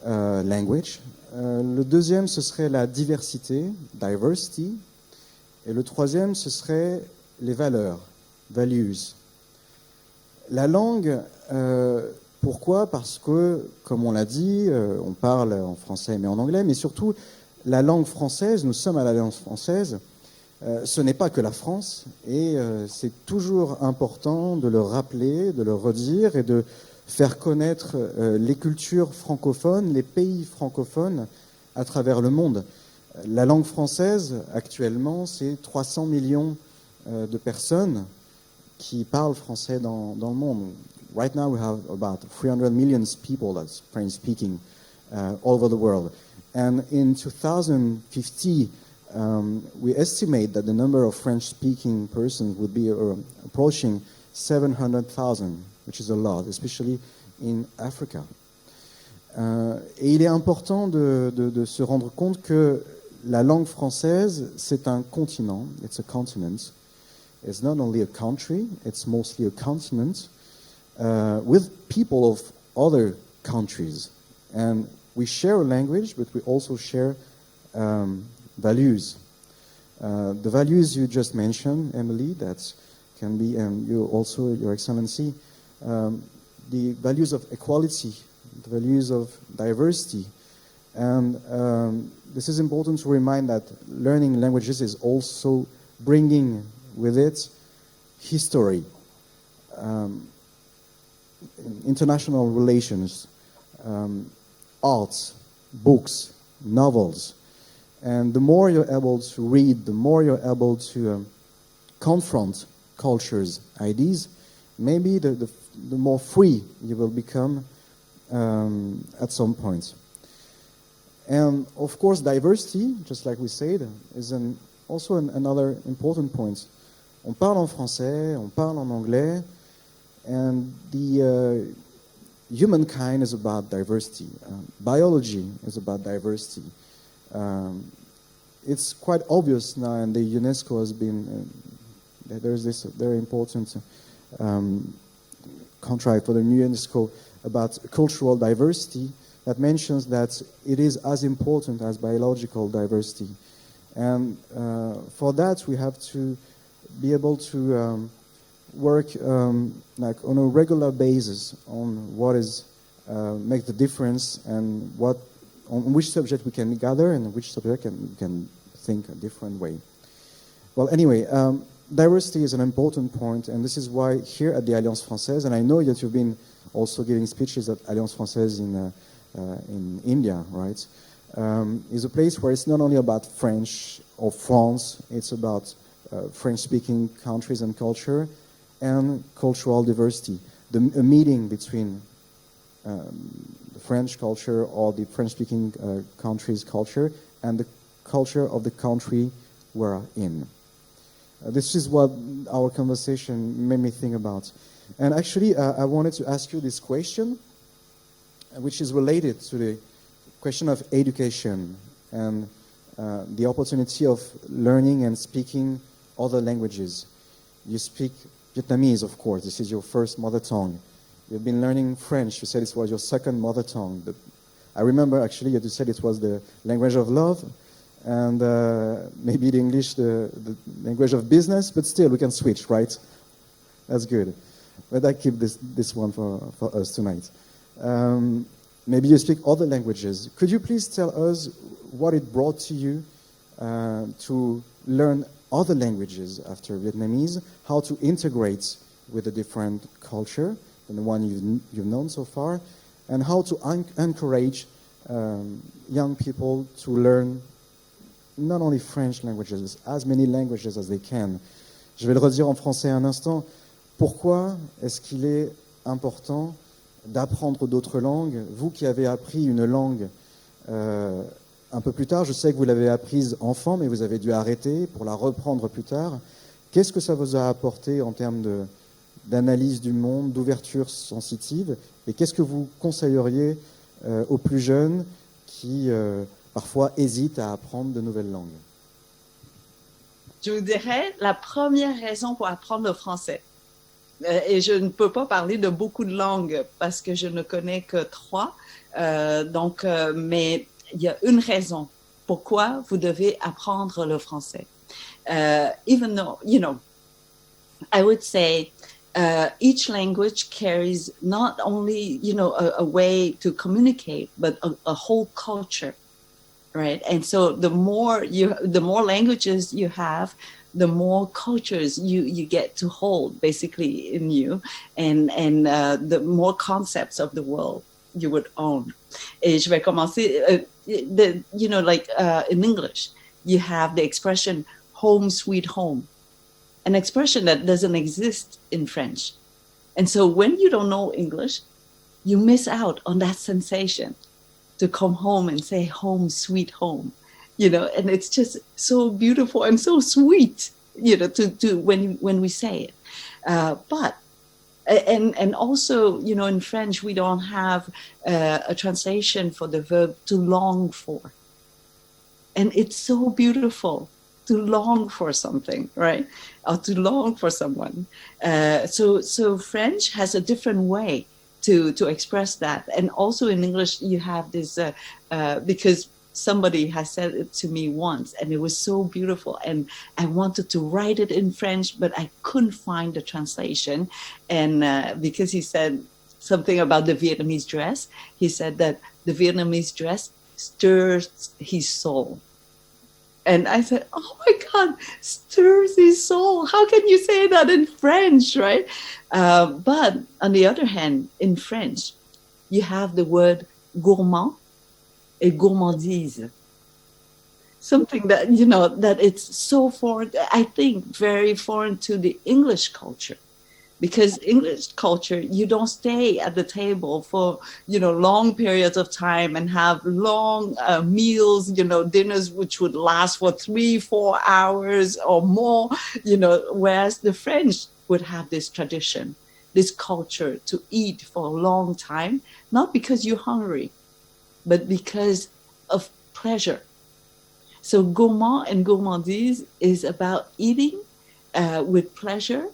language. Le deuxième, ce serait la diversité, diversity. Et le troisième, ce serait les valeurs, values. La langue, pourquoi? Parce que, comme on l'a dit, on parle en français mais en anglais, mais surtout la langue française, nous sommes à l'Alliance française, ce n'est pas que la France, et c'est toujours important de le rappeler, de le redire et de faire connaître les cultures francophones, les pays francophones à travers le monde. La langue française, actuellement, c'est 300 millions de personnes qui parlent français dans le monde. Right now we have about 300 million people that's French speaking all over the world. And in 2050, we estimate that the number of French-speaking persons would be approaching 700,000, which is a lot, especially in Africa. Et il est important de se rendre compte que la langue française, c'est un continent, it's a continent. It's not only a country, it's mostly a continent with people of other countries. And we share a language, but we also share values. The values you just mentioned, Emily, that can be, and you also, Your Excellency, the values of equality, the values of diversity. And this is important to remind that learning languages is also bringing with it history, international relations, arts, books, novels. And the more you're able to read, the more you're able to confront cultures, ideas, maybe the more free you will become at some point. And of course, diversity, just like we said, is also another important point. On parle en français, on parle en anglais, and the humankind is about diversity. Biology is about diversity. It's quite obvious now, and the UNESCO has been, there's this very important contract for the UNESCO about cultural diversity that mentions that it is as important as biological diversity. And for that, we have to be able to work like on a regular basis on what is make the difference and what on which subject we can gather and which subject we can think a different way. Well, anyway, diversity is an important point, and this is why here at the Alliance Française, and I know that you've been also giving speeches at Alliance Française in India, right? Is a place where it's not only about French or France, it's about French-speaking countries and culture and cultural diversity. A meeting between the French culture or the French-speaking country's culture and the culture of the country we're in. This is what our conversation made me think about. And actually, I wanted to ask you this question, which is related to the question of education and the opportunity of learning and speaking other languages. You speak Vietnamese, of course. This is your first mother tongue. You've been learning French. You said it was your second mother tongue. I remember, actually, you said it was the language of love, and maybe the English, the language of business, but still, we can switch, right? That's good. But I keep this one for us tonight. Maybe you speak other languages. Could you please tell us what it brought to you to learn other languages after Vietnamese, how to integrate with a different culture than the one you've known so far, and how to encourage young people to learn not only French languages, as many languages as they can. Je vais le redire en français un instant. Pourquoi est-ce qu'il est important d'apprendre d'autres langues? Vous qui avez appris une langue un peu plus tard, je sais que vous l'avez apprise enfant, mais vous avez dû arrêter pour la reprendre plus tard. Qu'est-ce que ça vous a apporté en termes d'analyse du monde, d'ouverture sensitive? Et qu'est-ce que vous conseilleriez aux plus jeunes qui parfois hésitent à apprendre de nouvelles langues? Je vous dirais la première raison pour apprendre le français. Et je ne peux pas parler de beaucoup de langues parce que je ne connais que 3. Mais il y a une raison pourquoi vous devez apprendre le français. Even though, I would say each language carries not only, a way to communicate, but a whole culture, right? And so the more languages you have, the more cultures you get to hold basically in you, and the more concepts of the world you would own. Et je vais commencer, in English, you have the expression home sweet home, an expression that doesn't exist in French. And so when you don't know English, you miss out on that sensation to come home and say home sweet home, and it's just so beautiful and so sweet, to when we say it. But also, in French, we don't have a translation for the verb to long for. And it's so beautiful to long for something, right? Or to long for someone. So French has a different way to express that. And also in English, you have this, because somebody has said it to me once, and it was so beautiful. And I wanted to write it in French, but I couldn't find the translation. And because he said something about the Vietnamese dress, he said that the Vietnamese dress stirs his soul. And I said, oh my God, stirs his soul. How can you say that in French, right? But on the other hand, in French, you have the word gourmand et gourmandise. Something that, that it's so foreign, I think very foreign to the English culture. Because English culture, you don't stay at the table for, long periods of time and have long meals, dinners which would last for 3-4 hours or more, whereas the French would have this tradition, this culture to eat for a long time, not because you're hungry, but because of pleasure. So gourmand and gourmandise is about eating with pleasure,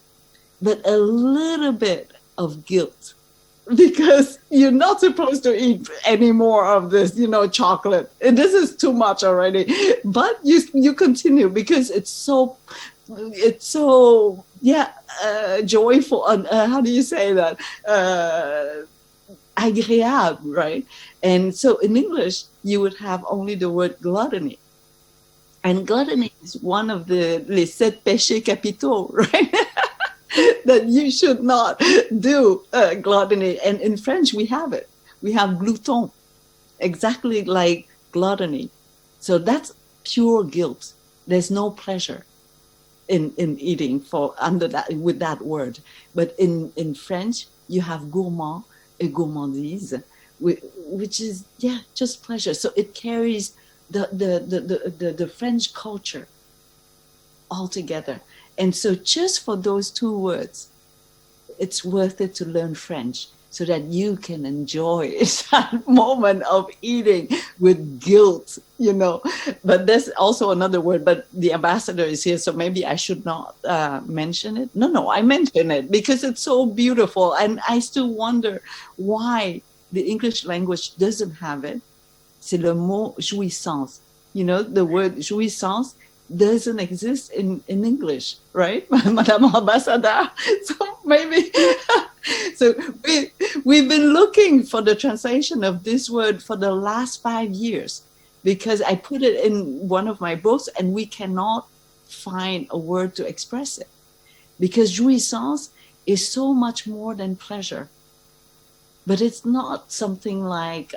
but a little bit of guilt, because you're not supposed to eat any more of this, chocolate. And this is too much already. But you continue because it's so joyful. How do you say that? Agréable, right? And so in English, you would have only the word gluttony. And gluttony is one of les 7 péchés capitaux, right? That you should not do gluttony. And in French, we have it. We have glouton, exactly like gluttony. So that's pure guilt. There's no pleasure in eating with that word. But in French, you have gourmand et gourmandise, which is, just pleasure. So it carries the French culture altogether. And so just for those 2 words, it's worth it to learn French so that you can enjoy that moment of eating with guilt, But there's also another word, but the ambassador is here, so maybe I should not mention it. No, I mention it because it's so beautiful. And I still wonder why the English language doesn't have it. C'est le mot jouissance. The word jouissance doesn't exist in English, right, Madame Ambassador? So maybe, so we've been looking for the translation of this word for the last 5 years, because I put it in one of my books and we cannot find a word to express it, because jouissance is so much more than pleasure. But it's not something like,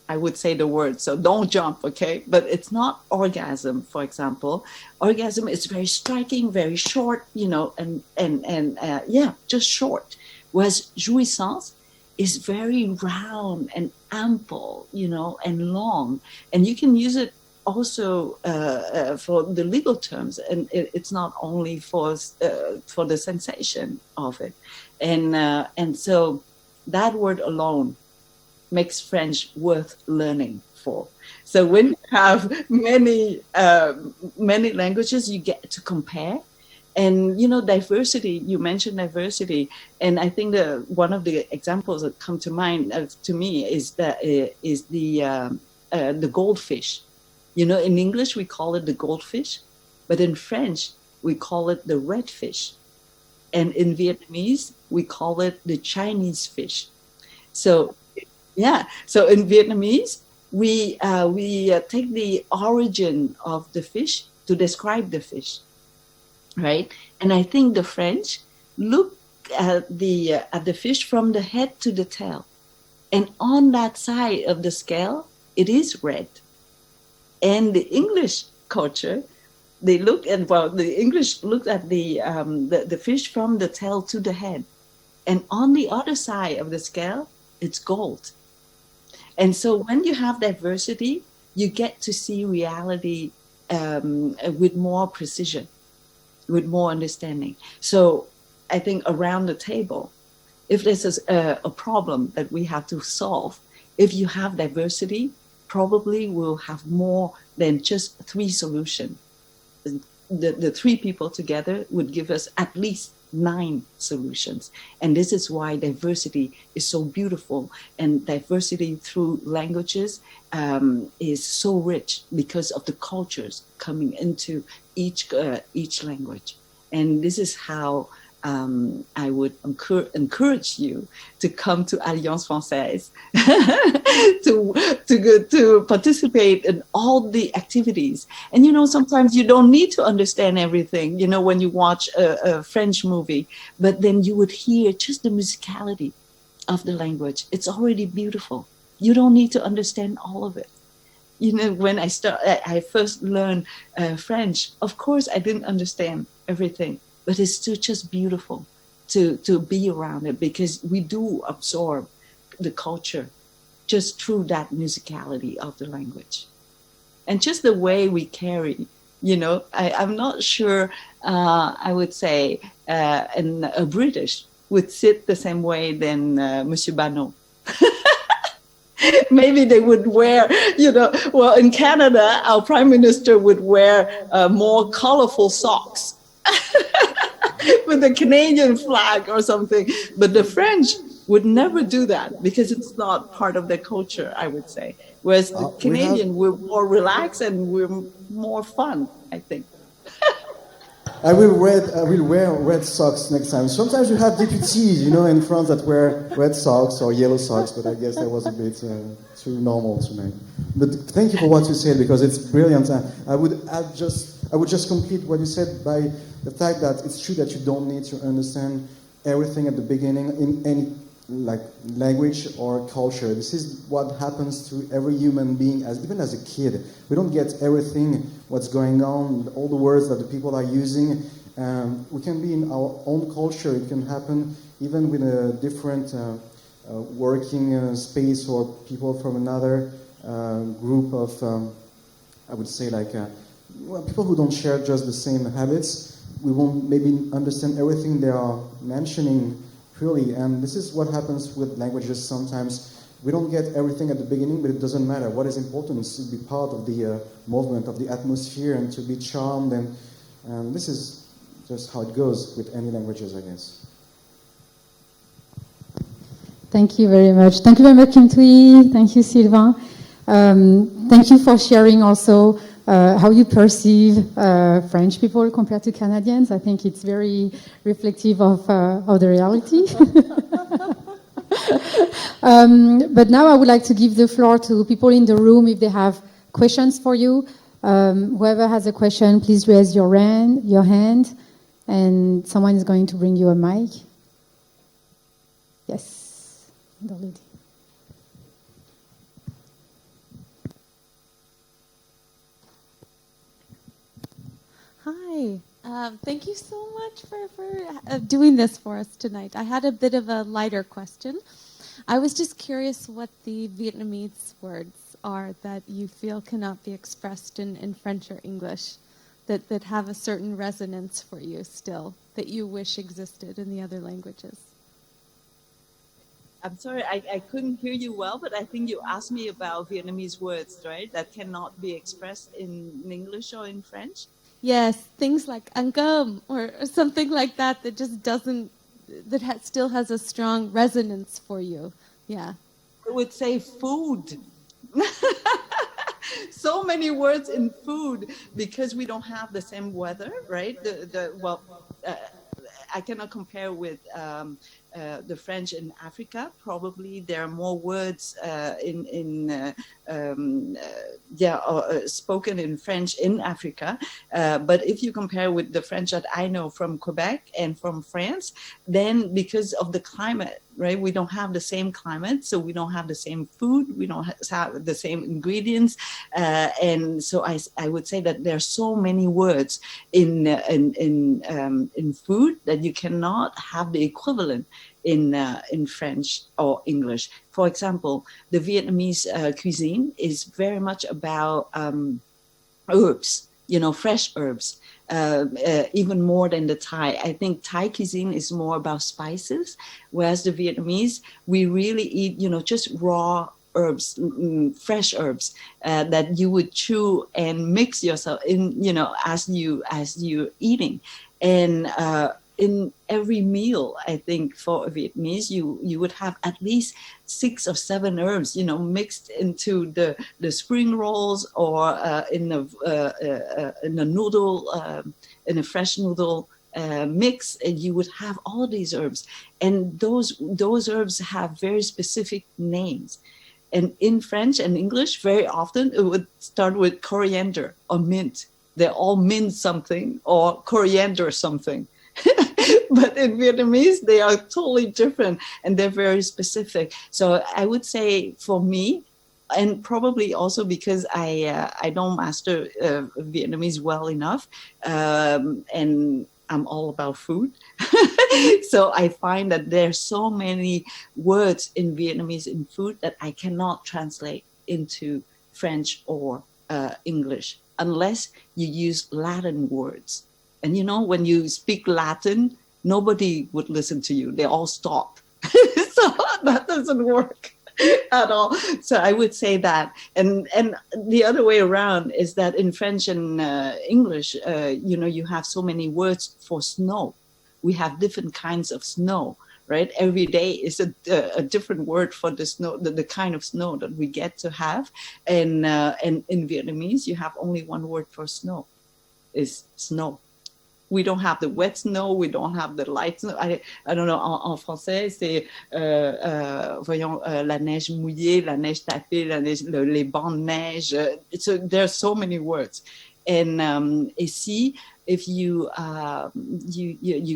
I would say the word, so don't jump, okay? But it's not orgasm, for example. Orgasm is very striking, very short, just short. Whereas jouissance is very round and ample, and long. And you can use it also for the legal terms, and it's not only for the sensation of it. And so that word alone makes French worth learning for. So when you have many languages, you get to compare. And, diversity, you mentioned diversity. And I think one of the examples that come to mind to me is the goldfish. In English, we call it the goldfish, but in French, we call it the redfish. And in Vietnamese, we call it the Chinese fish. So, yeah. So in Vietnamese, we take the origin of the fish to describe the fish, right? And I think the French look at the fish from the head to the tail, and on that side of the scale, it is red. And the English culture, the English looked at the fish from the tail to the head, and on the other side of the scale, it's gold. And so when you have diversity, you get to see reality with more precision, with more understanding. So I think around the table, if there's a problem that we have to solve, if you have diversity, probably we'll have more than just 3 solutions. The 3 people together would give us at least 9 solutions. And this is why diversity is so beautiful, and diversity through languages is so rich because of the cultures coming into each language. And this is how I would encourage you to come to Alliance Française to participate in all the activities. And, sometimes you don't need to understand everything, when you watch a French movie, but then you would hear just the musicality of the language. It's already beautiful. You don't need to understand all of it. When I first learned French, of course, I didn't understand everything. But it's still just beautiful to be around it, because we do absorb the culture just through that musicality of the language. And just the way we carry, I'm not sure, I would say, a British would sit the same way than Monsieur Bano. Maybe they would wear, well, in Canada, our Prime Minister would wear more colorful socks. With the Canadian flag or something. But the French would never do that because it's not part of their culture, I would say. Whereas the Canadian, we're more relaxed and we're more fun, I think. I will wear red socks next time. Sometimes you have deputies, in France that wear red socks or yellow socks, but I guess that was a bit too normal to me. But thank you for what you said, because it's brilliant. I would just complete what you said by the fact that it's true that you don't need to understand everything at the beginning in any language or culture. This is what happens to every human being, even as a kid. We don't get everything, what's going on, all the words that the people are using. We can be in our own culture. It can happen even with a different working space, or people from another group of, I would say, people who don't share just the same habits. We won't maybe understand everything they are mentioning purely, and this is what happens with languages sometimes. We don't get everything at the beginning, but it doesn't matter. What is important is to be part of the movement, of the atmosphere, and to be charmed, and this is just how it goes with any languages, I guess. Thank you very much. Thank you very much, Kim Thúy. Thank you, Sylvain. Thank you for sharing also how you perceive French people compared to Canadians. I think it's very reflective of the reality. But now I would like to give the floor to people in the room if they have questions for you. Whoever has a question, please raise your hand, and someone is going to bring you a mic. Yes, the lady. Hi. Thank you so much for doing this for us tonight. I had a bit of a lighter question. I was just curious what the Vietnamese words are that you feel cannot be expressed in French or English, that have a certain resonance for you still, that you wish existed in the other languages. I'm sorry, I couldn't hear you well, but I think you asked me about Vietnamese words, right? That cannot be expressed in English or in French? Yes, things like ăn cơm or something like that just doesn't, still has a strong resonance for you. Yeah. I would say food. So many words in food because we don't have the same weather, right? I cannot compare with the French in Africa. Probably there are more words spoken in French in Africa. But if you compare with the French that I know from Quebec and from France, then because of the climate, right? We don't have the same climate, so we don't have the same food, we don't have the same ingredients, and so I would say that there are so many words in food that you cannot have the equivalent in French or English. For example, the Vietnamese cuisine is very much about herbs, fresh herbs. Even more than the Thai. I think Thai cuisine is more about spices, whereas the Vietnamese, we really eat, just raw herbs, fresh herbs that you would chew and mix yourself in, as you're eating. And in every meal, I think for a Vietnamese, you would have at least 6 or 7 herbs, mixed into the spring rolls or in a noodle, in a fresh noodle mix, and you would have all these herbs. And those herbs have very specific names. And in French and English, very often it would start with coriander or mint. They all mint something or coriander something. But in Vietnamese, they are totally different and they're very specific. So I would say for me, and probably also because I don't master Vietnamese well enough, and I'm all about food. So I find that there's so many words in Vietnamese in food that I cannot translate into French or English unless you use Latin words. And when you speak Latin, nobody would listen to you. They all stop. So that doesn't work at all. So I would say that. And the other way around is that in French and English, you have so many words for snow. We have different kinds of snow, right? Every day is a different word for the snow, the kind of snow that we get to have. And in Vietnamese, you have only one word for snow, is snow. We don't have the wet snow, we don't have the light snow. I don't know, en français, c'est, la neige mouillée, la neige tapée, la neige, les bancs de neige. So there are so many words. And ici, if you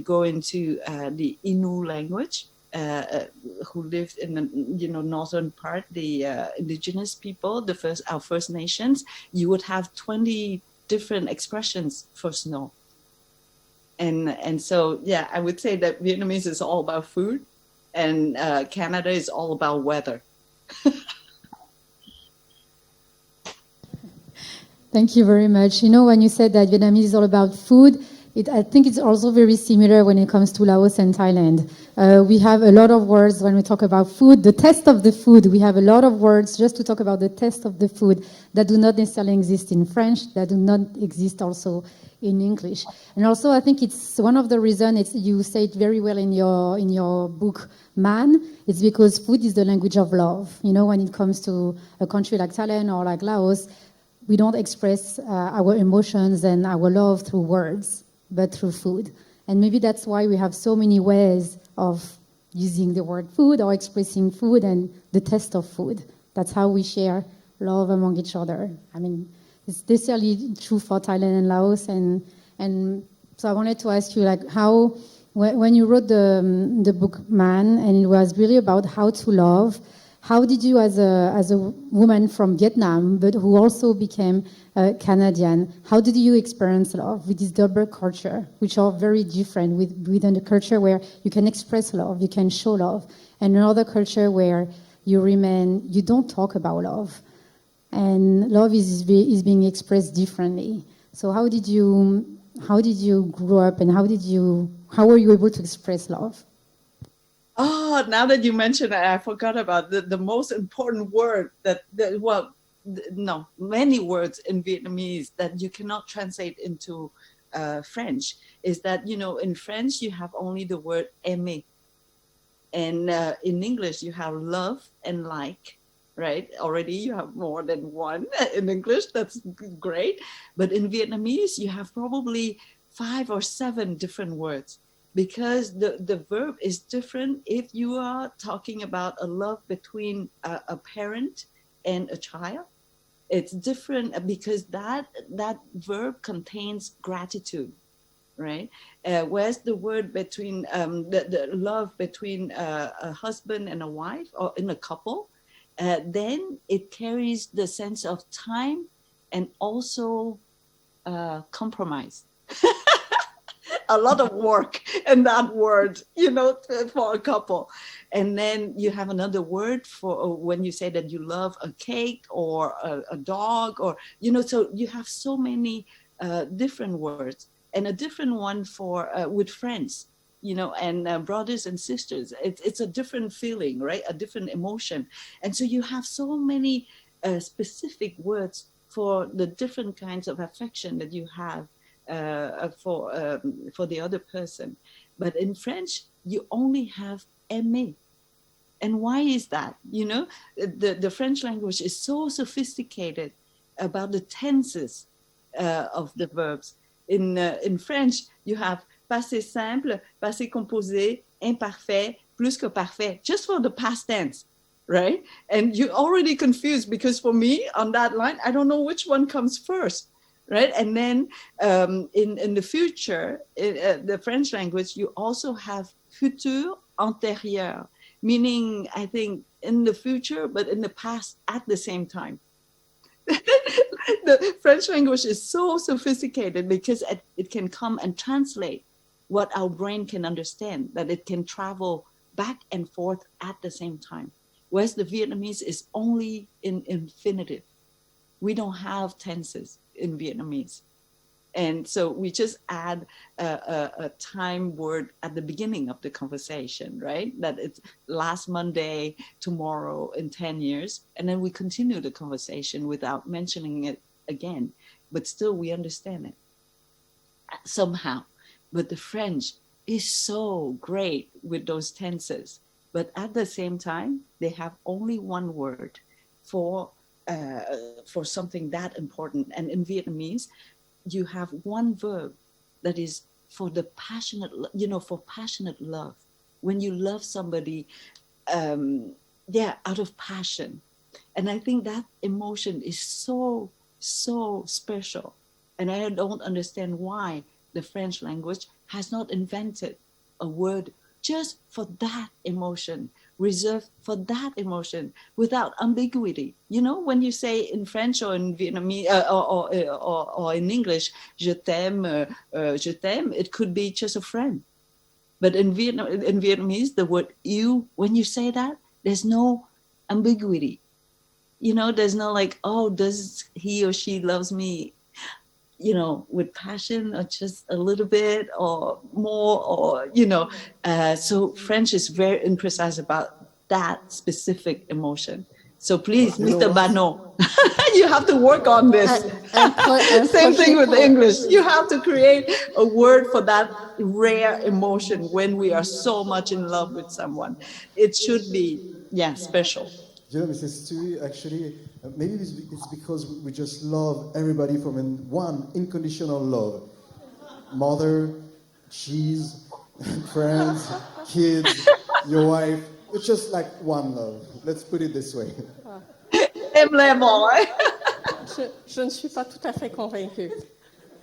go into the Innu language, who lived in the northern part, the indigenous people, our First Nations, you would have 20 different expressions for snow. And so, yeah, I would say that Vietnamese is all about food and Canada is all about weather. Thank you very much. When you said that Vietnamese is all about food, I think it's also very similar when it comes to Laos and Thailand. We have a lot of words when we talk about food. The taste of the food, we have a lot of words just to talk about the taste of the food that do not necessarily exist in French, that do not exist also in English. And also, I think it's one of the reasons, you say it very well in your book, Man, it's because food is the language of love. When it comes to a country like Thailand or like Laos, we don't express our emotions and our love through words, but through food. And maybe that's why we have so many ways of using the word food or expressing food and the taste of food. That's how we share love among each other. I mean, it's necessarily true for Thailand and Laos. And so I wanted to ask you, how, when you wrote the book Man, and it was really about how to love, how did you, as a woman from Vietnam, but who also became Canadian, how did you experience love with this double culture, which are very different within the culture where you can express love, you can show love, and another culture where you don't talk about love, and love is being expressed differently. So how did you grow up, and how were you able to express love? Oh, now that you mention it, I forgot about the most important word many words in Vietnamese that you cannot translate into French, is that, in French, you have only the word aimer. And in English, you have love and like, right? Already you have more than one in English. That's great. But in Vietnamese, you have probably 5 or 7 different words. because the verb is different if you are talking about a love between a parent and a child. It's different because that verb contains gratitude, right? Whereas the word between the love between a husband and a wife or in a couple, then it carries the sense of time and also compromise. A lot of work in that word, you know, for a couple. And then you have another word for when you say that you love a cake or a dog, or, you know, so you have so many different words, and a different one for with friends, you know, and brothers and sisters. It's a different feeling, right? A different emotion. And so you have so many specific words for the different kinds of affection that you have for the other person. But in French, you only have aimer. And why is that? You know, the French language is so sophisticated about the tenses of the verbs. In French, you have passé simple, passé composé, imparfait, plus que parfait, just for the past tense, right? And you're already confused because for me, on that line, I don't know which one comes first. Right, and then in the future, the French language, you also have futur antérieur, meaning I think in the future, but in the past at the same time. The French language is so sophisticated because it can come and translate what our brain can understand, that it can travel back and forth at the same time. Whereas the Vietnamese is only in infinitive. We don't have tenses in Vietnamese. And so we just add a time word at the beginning of the conversation, right? That it's last Monday, tomorrow, in 10 years. And then we continue the conversation without mentioning it again. But still we understand it somehow. But the French is so great with those tenses. But at the same time, they have only one word for something that important. And in Vietnamese, you have one verb that is for the passionate, you know, for passionate love. When you love somebody, out of passion. And I think that emotion is so, so special. And I don't understand why the French language has not invented a word just for that emotion, reserved for that emotion, without ambiguity. You know, when you say in French or in Vietnamese or in English, je t'aime, it could be just a friend. But in Vietnamese, the word you, when you say that, there's no ambiguity. You know, there's no like, oh, does he or she loves me, you know, with passion or just a little bit or more, or, you know. So French is very imprecise about that specific emotion. So please, Mr. Bano, you have to work on this. Same thing with English. You have to create a word for that rare emotion when we are so much in love with someone. It should be, special. You know, Mrs. Thúy, actually, maybe it's because we just love everybody from one unconditional love. Mother, cheese, friends, kids, your wife. It's just like one love. Let's put it this way. Je ne suis pas tout à fait convaincue.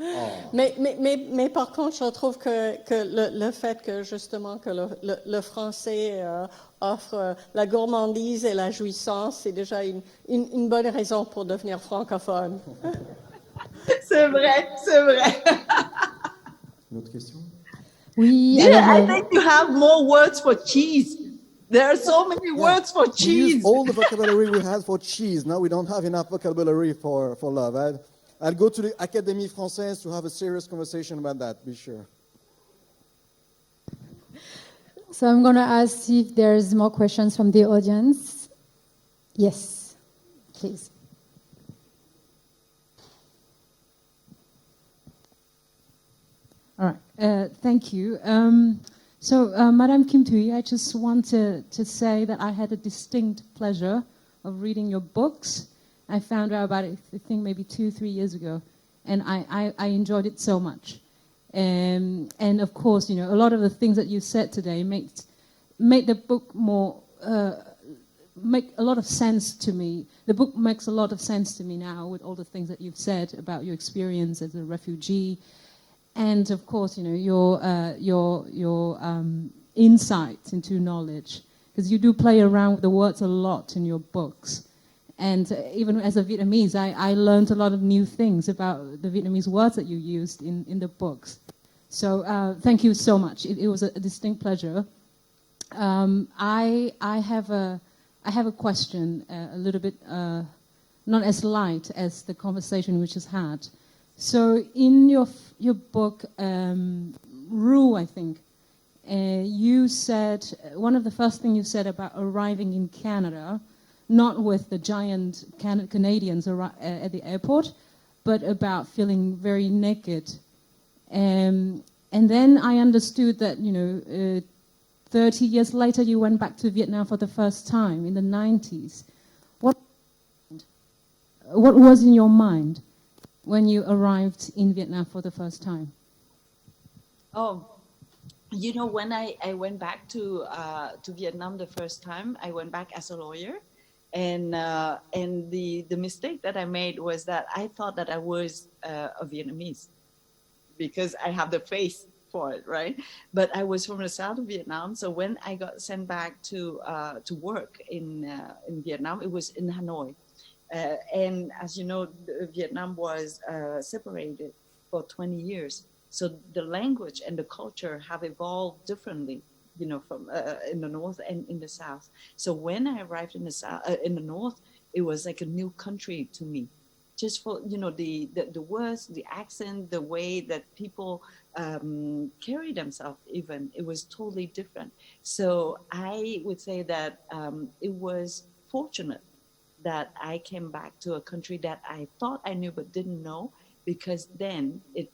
Oh. Mais par contre, je trouve que le fait que justement que le français offre la gourmandise et la jouissance, c'est déjà une bonne raison pour devenir francophone. C'est vrai, c'est vrai. Une autre question? Oui. Yeah, I think you have more words for cheese. There are so many words for cheese. We use all the vocabulary we had for cheese. Now we don't have enough vocabulary for love. I'll go to the Académie Française to have a serious conversation about that, be sure. So I'm going to ask if there's more questions from the audience. Yes, please. All right, thank you. Madame Kim Thúy, I just want to say that I had a distinct pleasure of reading your books. I found out about it, I think, maybe 2-3 years ago, and I enjoyed it so much. And of course, you know, a lot of the things that you said today make the book more, make a lot of sense to me. The book makes a lot of sense to me now with all the things that you've said about your experience as a refugee. And of course, you know, your insight into knowledge, because you do play around with the words a lot in your books. And even as a Vietnamese, I learned a lot of new things about the Vietnamese words that you used in the books. So thank you so much. It was a distinct pleasure. I have a question, a little bit not as light as the conversation we just had. So in your book, Rue, I think, you said, one of the first things you said about arriving in Canada, not with the giant Canadians at the airport, but about feeling very naked. And then I understood that, you know, 30 years later you went back to Vietnam for the first time in the 90s. What was in your mind when you arrived in Vietnam for the first time? Oh, you know, when I went back to Vietnam the first time, I went back as a lawyer. And the mistake that I made was that I thought that I was a Vietnamese because I have the face for it, right? But I was from the south of Vietnam, so when I got sent back to work in Vietnam, it was in Hanoi, and as you know, Vietnam was separated for 20 years, so the language and the culture have evolved differently, you know, from in the north and in the south. So when I arrived in the south, in the north, it was like a new country to me, just for, you know, the words, the accent, the way that people carry themselves. Even it was totally different. So I would say that it was fortunate that I came back to a country that I thought I knew but didn't know, because then it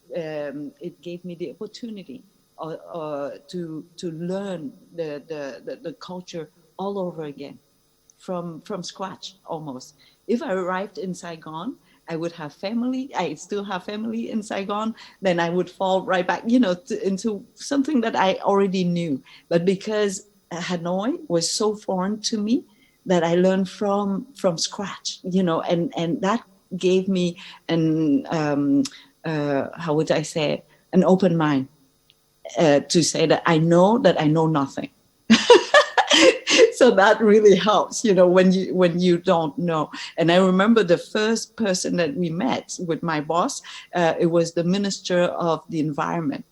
gave me the opportunity to learn the culture all over again, from scratch almost. If I arrived in Saigon, I would have family. I still have family in Saigon. Then I would fall right back, you know, into something that I already knew. But because Hanoi was so foreign to me, that I learned from scratch, you know, and that gave me an how would I say it? An open mind. To say that I know nothing. So that really helps, you know, when you don't know. And I remember the first person that we met with my boss, it was the Minister of the Environment.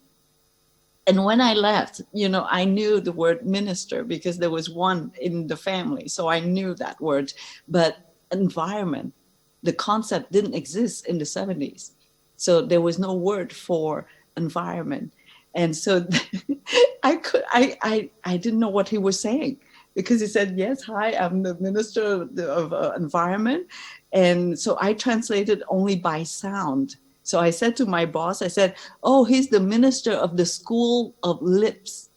And when I left, you know, I knew the word minister because there was one in the family. So I knew that word. But environment, the concept didn't exist in the 70s. So there was no word for environment. And so I didn't know what he was saying, because he said, yes, hi, I'm the Minister of Environment. And so I translated only by sound. So I said to my boss, I said, oh, he's the Minister of the School of Lips.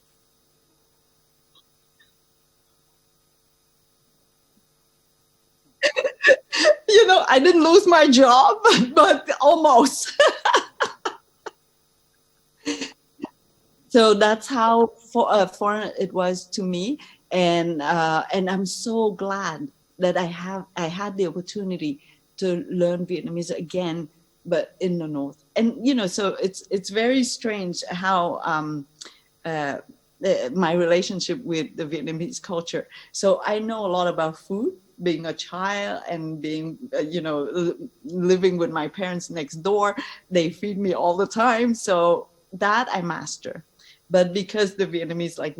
You know, I didn't lose my job, but almost. So that's how foreign it was to me, and I'm so glad that I had the opportunity to learn Vietnamese again, but in the north. And you know, so it's very strange how my relationship with the Vietnamese culture. So I know a lot about food, being a child and being, you know, living with my parents next door. They feed me all the time, so that I master. But because the Vietnamese, like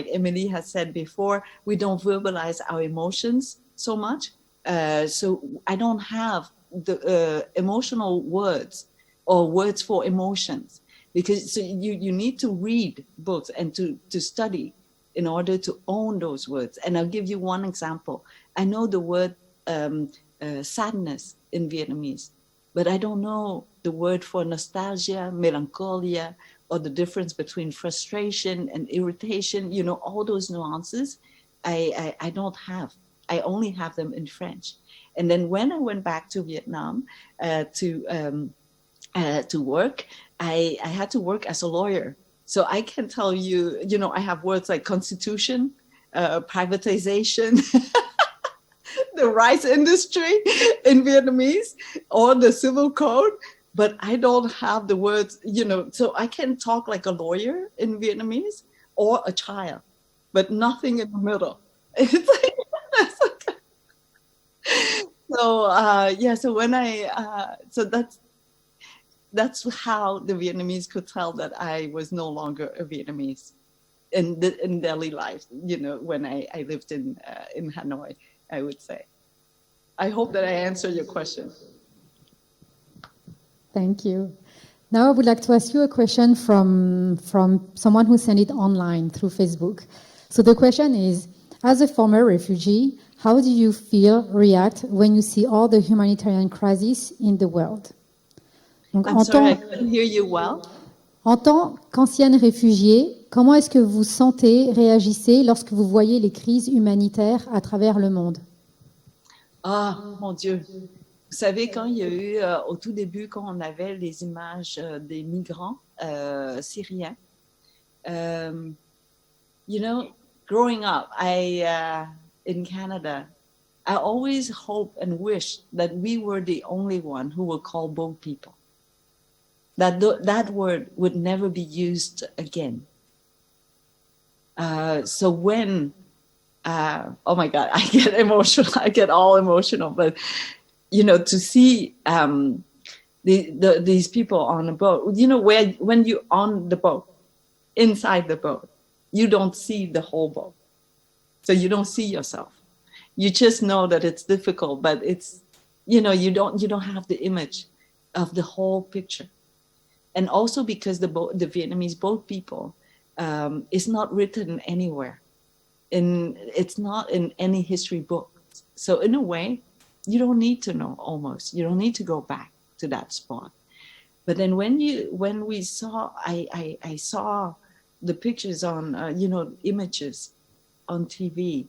Émilie has said before, we don't verbalize our emotions so much. So I don't have the emotional words or words for emotions, because so you need to read books and to study in order to own those words. And I'll give you one example. I know the word sadness in Vietnamese, but I don't know the word for nostalgia, melancholia, or the difference between frustration and irritation, you know, all those nuances, I don't have. I only have them in French. And then when I went back to Vietnam to work, I had to work as a lawyer. So I can tell you, you know, I have words like constitution, privatization, the rice industry in Vietnamese, or the civil code, but I don't have the words, you know, so I can talk like a lawyer in Vietnamese or a child, but nothing in the middle. It's like, so yeah, so when so that's how the Vietnamese could tell that I was no longer a Vietnamese in daily life, you know, when I lived in Hanoi, I would say. I hope that I answered your question. Thank you. Now I would like to ask you a question from someone who sent it online through Facebook. So the question is, as a former refugee, how do you react when you see all the humanitarian crises in the world? Donc, I'm sorry, I couldn't hear you well. En tant qu'ancienne réfugiée, comment est-ce que vous réagissez lorsque vous voyez les crises humanitaires à travers le monde? Ah, mon Dieu. Vous savez, quand il y a eu, au tout début, quand on avait les images des migrants syriens, you know, growing up, in Canada, I always hope and wish that we were the only one who would call boat people. That word would never be used again. So when, oh my God, I get emotional. I get all emotional. But you know, to see these people on a boat, you know, when you're on the boat, inside the boat, you don't see the whole boat, so you don't see yourself. You just know that it's difficult, but it's, you know, you don't have the image of the whole picture. And also because the Vietnamese boat people is not written anywhere, it's not in any history book. So in a way, you don't need to know. Almost, you don't need to go back to that spot. But then when we saw, I saw the pictures on, you know, images on TV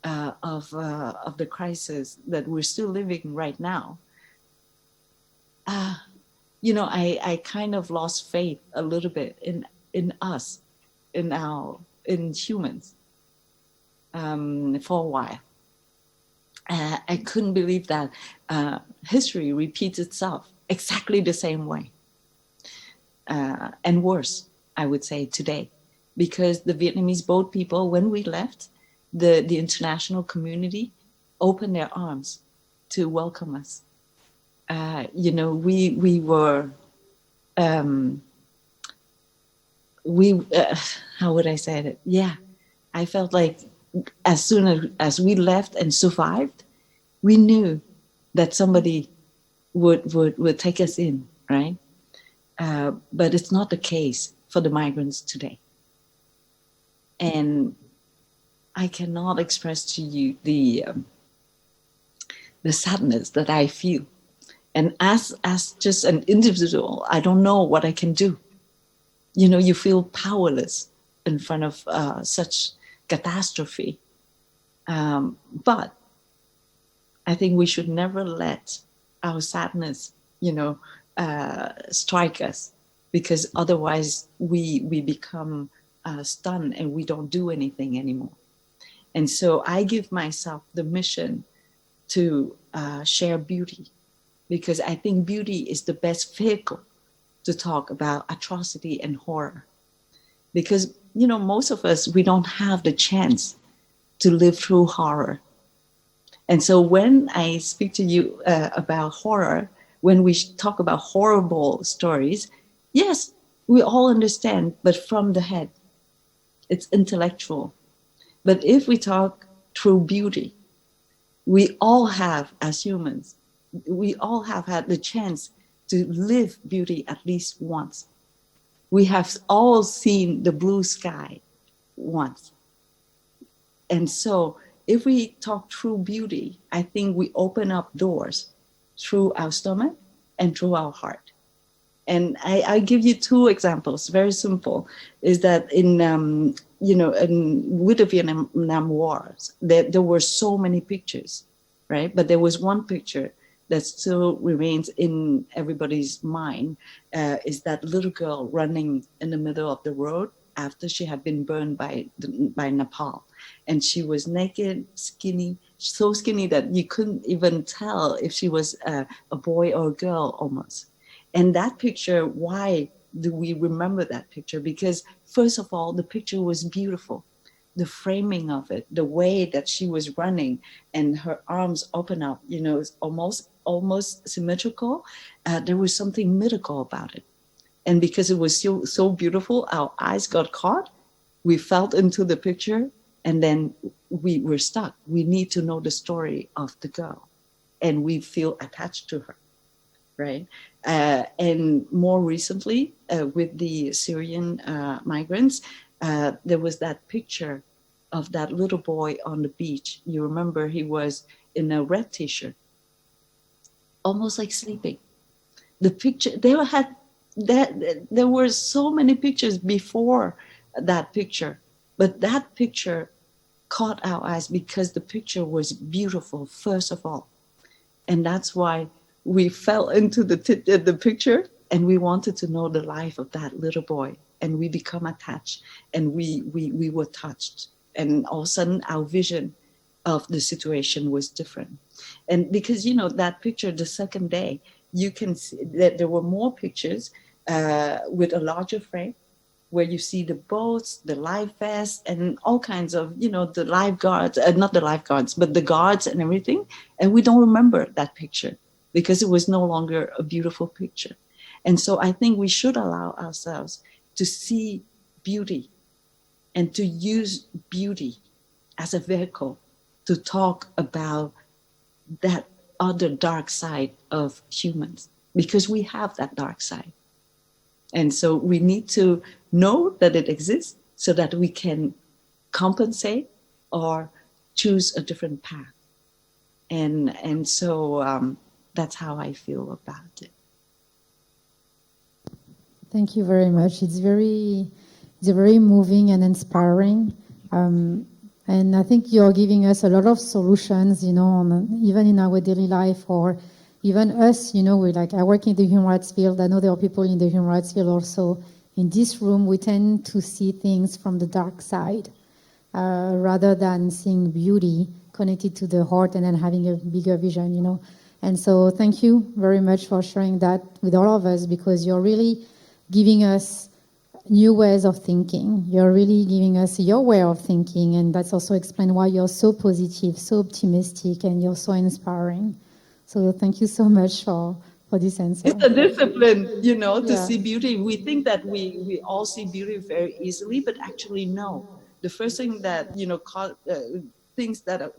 of the crisis that we're still living right now. You know, I kind of lost faith a little bit in us, in humans, for a while. I couldn't believe that history repeats itself exactly the same way, and worse, I would say, today, because the Vietnamese boat people, when we left, the international community opened their arms to welcome us. You know, we were, how would I say it? Yeah, I felt like as soon as we left and survived, we knew that somebody would take us in, right? But it's not the case for the migrants today. And I cannot express to you the sadness that I feel. And as just an individual, I don't know what I can do. You know, you feel powerless in front of such catastrophe. But I think we should never let our sadness, you know, strike us, because otherwise we become stunned and we don't do anything anymore. And so I give myself the mission to share beauty, because I think beauty is the best vehicle to talk about atrocity and horror. Because, you know, most of us, we don't have the chance to live through horror. And so when I speak to you about horror, when we talk about horrible stories, yes, we all understand, but from the head. It's intellectual. But if we talk through beauty, we all have, as humans, we all have had the chance to live beauty at least once. We have all seen the blue sky once. And so if we talk through beauty, I think we open up doors through our stomach and through our heart. And I give you two examples, very simple, is that in, you know, with the Vietnam Wars, there were so many pictures, right? But there was one picture that still remains in everybody's mind is that little girl running in the middle of the road after she had been burned by Nepal. And she was naked, skinny, so skinny that you couldn't even tell if she was a boy or a girl almost. And that picture, why do we remember that picture? Because first of all, the picture was beautiful. The framing of it, the way that she was running and her arms open up, you know, it's almost symmetrical. There was something mythical about it. And because it was so beautiful, our eyes got caught. We felt into the picture, and then we were stuck. We need to know the story of the girl, and we feel attached to her, right? And more recently, with the Syrian migrants, there was that picture of that little boy on the beach. You remember he was in a red t-shirt, almost like sleeping. The picture, there were so many pictures before that picture, but that picture caught our eyes because the picture was beautiful, first of all. And that's why we fell into the picture, and we wanted to know the life of that little boy. And we become attached, and we were touched. And all of a sudden, our vision of the situation was different. And because, you know, that picture, the second day, you can see that there were more pictures with a larger frame, where you see the boats, the life vests, and all kinds of, you know, the lifeguards, not the lifeguards, but the guards and everything. And we don't remember that picture because it was no longer a beautiful picture. And so I think we should allow ourselves to see beauty and to use beauty as a vehicle to talk about that other dark side of humans, because we have that dark side. And so we need to know that it exists so that we can compensate or choose a different path. And so that's how I feel about it. Thank you very much. It's very moving and inspiring. And I think you're giving us a lot of solutions, you know, even in our daily life, or even us, you know, I work in the human rights field. I know there are people in the human rights field also. In this room, we tend to see things from the dark side rather than seeing beauty connected to the heart and then having a bigger vision, you know. And so thank you very much for sharing that with all of us, because you're really giving us new ways of thinking. You're really giving us your way of thinking, and that's also explained why you're so positive, so optimistic, and you're so inspiring. So thank you so much for this answer. It's a discipline, you know, to see beauty. We think that we all see beauty very easily, but actually no. The first thing that, you know, things that,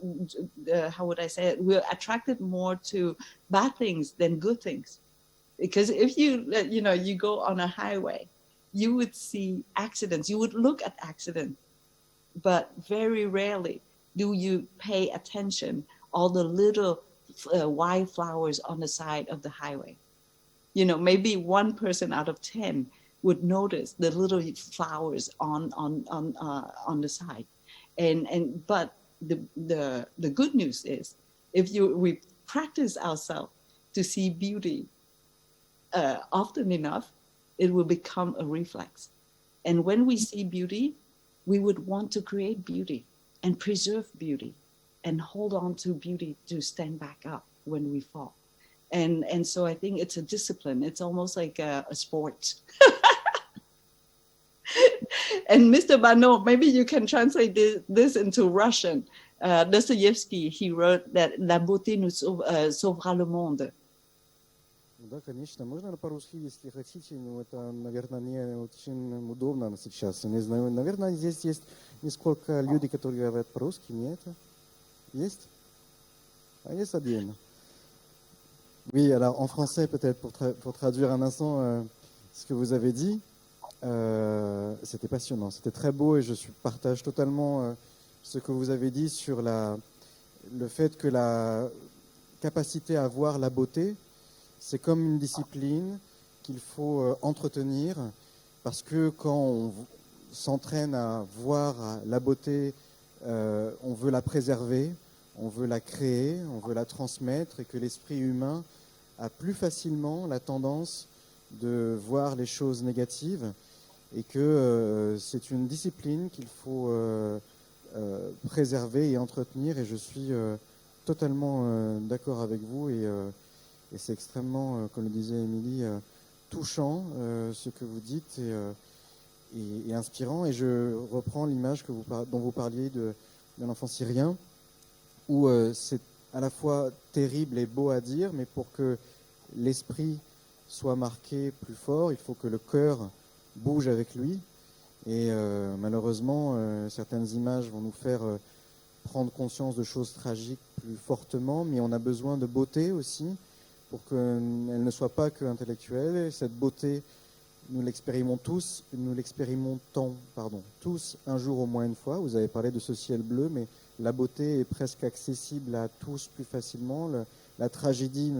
how would I say it, we're attracted more to bad things than good things. Because if you, you know, you go on a highway, you would see accidents, you would look at accidents, but very rarely do you pay attention all the little wildflowers on the side of the highway. You know, maybe one person out of 10 would notice the little flowers on the side. But the good news is, if we practice ourselves to see beauty often enough, it will become a reflex. And when we see beauty, we would want to create beauty and preserve beauty and hold on to beauty to stand back up when we fall. And so I think it's a discipline. It's almost like a sport. And Mr. Bano, maybe you can translate this into Russian. Dostoevsky, he wrote that La beauté nous sauvera le monde. Да, конечно. Можно по-русски, если хотите, но это, наверное, не очень удобно сейчас. Не знаю, наверное, здесь есть несколько людей, которые говорят по-русски. Нет? Есть? Ah, есть отдельно. Oui, alors en français, peut-être pour traduire un instant ce que vous avez dit, c'était passionnant, c'était très beau, et je partage totalement ce que vous avez dit sur le fait que la capacité à voir la beauté, c'est comme une discipline qu'il faut entretenir, parce que quand on s'entraîne à voir la beauté, on veut la préserver, on veut la créer, on veut la transmettre, et que l'esprit humain a plus facilement la tendance de voir les choses négatives, et que c'est une discipline qu'il faut préserver et entretenir, et je suis totalement d'accord avec vous, et c'est extrêmement, comme le disait Émilie, touchant ce que vous dites, et inspirant. Et je reprends l'image dont vous parliez d'un enfant syrien, où c'est à la fois terrible et beau à dire, mais pour que l'esprit soit marqué plus fort, il faut que le cœur bouge avec lui. Et malheureusement, certaines images vont nous faire prendre conscience de choses tragiques plus fortement, mais on a besoin de beauté aussi, pour qu'elle ne soit pas que intellectuelle. Et cette beauté, nous l'expérimentons tous un jour au moins une fois. Vous avez parlé de ce ciel bleu, mais la beauté est presque accessible à tous plus facilement. La tragédie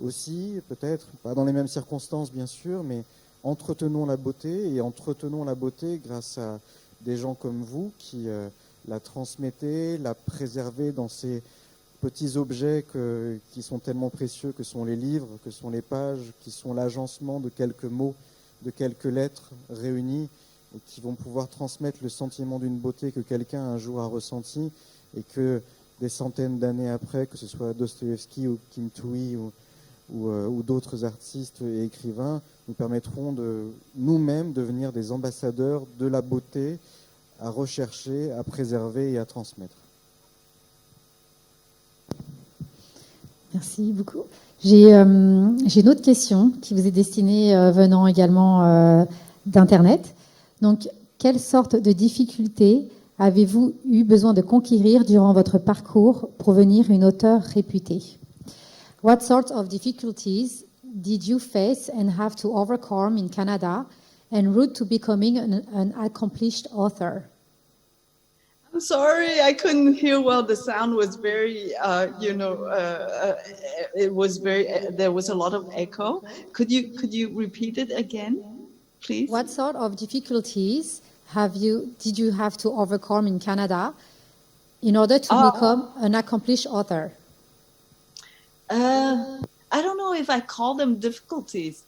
aussi, peut-être, pas dans les mêmes circonstances bien sûr, mais entretenons la beauté, et entretenons la beauté grâce à des gens comme vous qui la transmettez, la préservez dans ces petits objets qui sont tellement précieux, que sont les livres, que sont les pages, qui sont l'agencement de quelques mots, de quelques lettres réunies, et qui vont pouvoir transmettre le sentiment d'une beauté que quelqu'un un jour a ressenti, et que des centaines d'années après, que ce soit Dostoïevski ou Kim Thúy ou d'autres artistes et écrivains, nous permettront de nous-mêmes devenir des ambassadeurs de la beauté à rechercher, à préserver et à transmettre. Merci beaucoup. J'ai une autre question qui vous est destinée venant également d'Internet. Donc, quelle sorte de difficultés avez-vous eu besoin de conquérir durant votre parcours pour devenir une auteure réputée? What sorts of difficulties did you face and have to overcome in Canada en route to becoming an accomplished author? I'm sorry, I couldn't hear well. The sound was very, it was very. There was a lot of echo. Could you repeat it again, please? What sort of difficulties did you have to overcome in Canada in order to become an accomplished author? I don't know if I call them difficulties.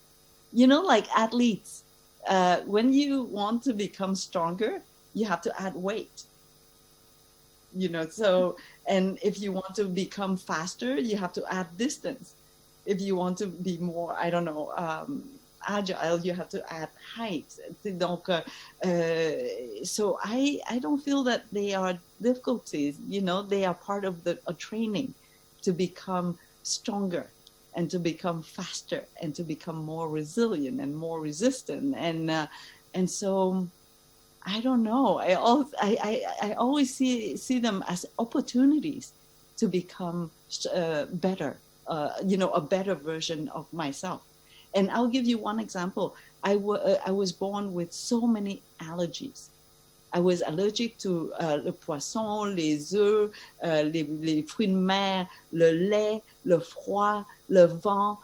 Like athletes, when you want to become stronger, you have to add weight. So, and if you want to become faster, you have to add distance. If you want to be more, agile, you have to add height. So I don't feel that they are difficulties. They are part of a training to become stronger and to become faster and to become more resilient and more resistant. And so I don't know. I always see them as opportunities to become better, a better version of myself. And I'll give you one example. I was born with so many allergies. I was allergic to le poisson, les œufs, les fruits de mer, le lait, le froid, le vent,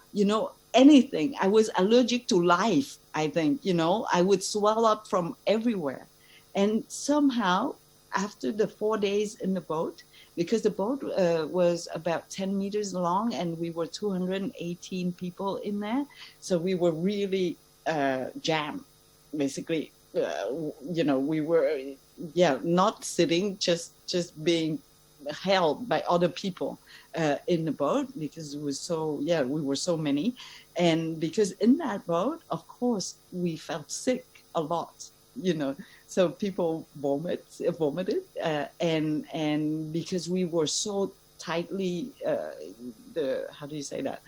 anything. I was allergic to life, I think, I would swell up from everywhere. And somehow, after the 4 days in the boat, because the boat was about 10 meters long and we were 218 people in there, so we were really jammed, basically. We were, not sitting, just being held by other people in the boat, because it was we were so many. And because in that boat, of course, we felt sick a lot, so people vomited, and because we were so tightly, how do you say that?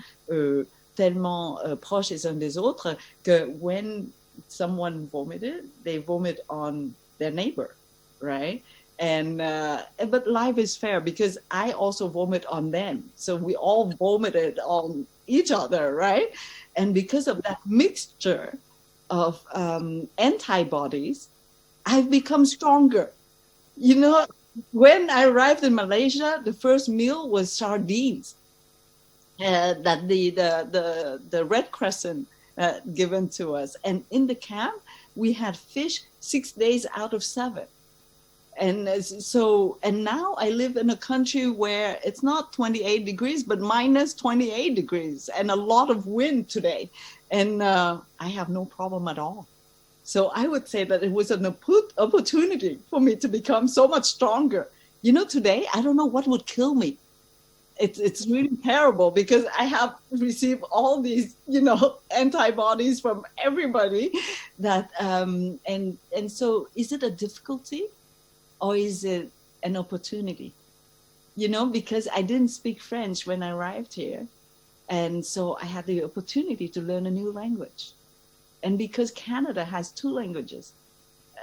Tellement proches les uns des autres que when someone vomited, they vomit on their neighbor, right? And but life is fair because I also vomit on them, so we all vomited on each other, right? And because of that mixture of antibodies, I've become stronger. When I arrived in Malaysia, the first meal was sardines that the Red Crescent given to us, and in the camp we had fish 6 days out of 7. And now I live in a country where it's not 28 degrees, but minus 28 degrees and a lot of wind today. And I have no problem at all. So I would say that it was an opportunity for me to become so much stronger. You know, today, I don't know what would kill me. It's really terrible because I have received all these, you know, antibodies from everybody that, and so is it a difficulty or is it an opportunity? You know, because I didn't speak French when I arrived here. And so I had the opportunity to learn a new language. And because Canada has 2 languages,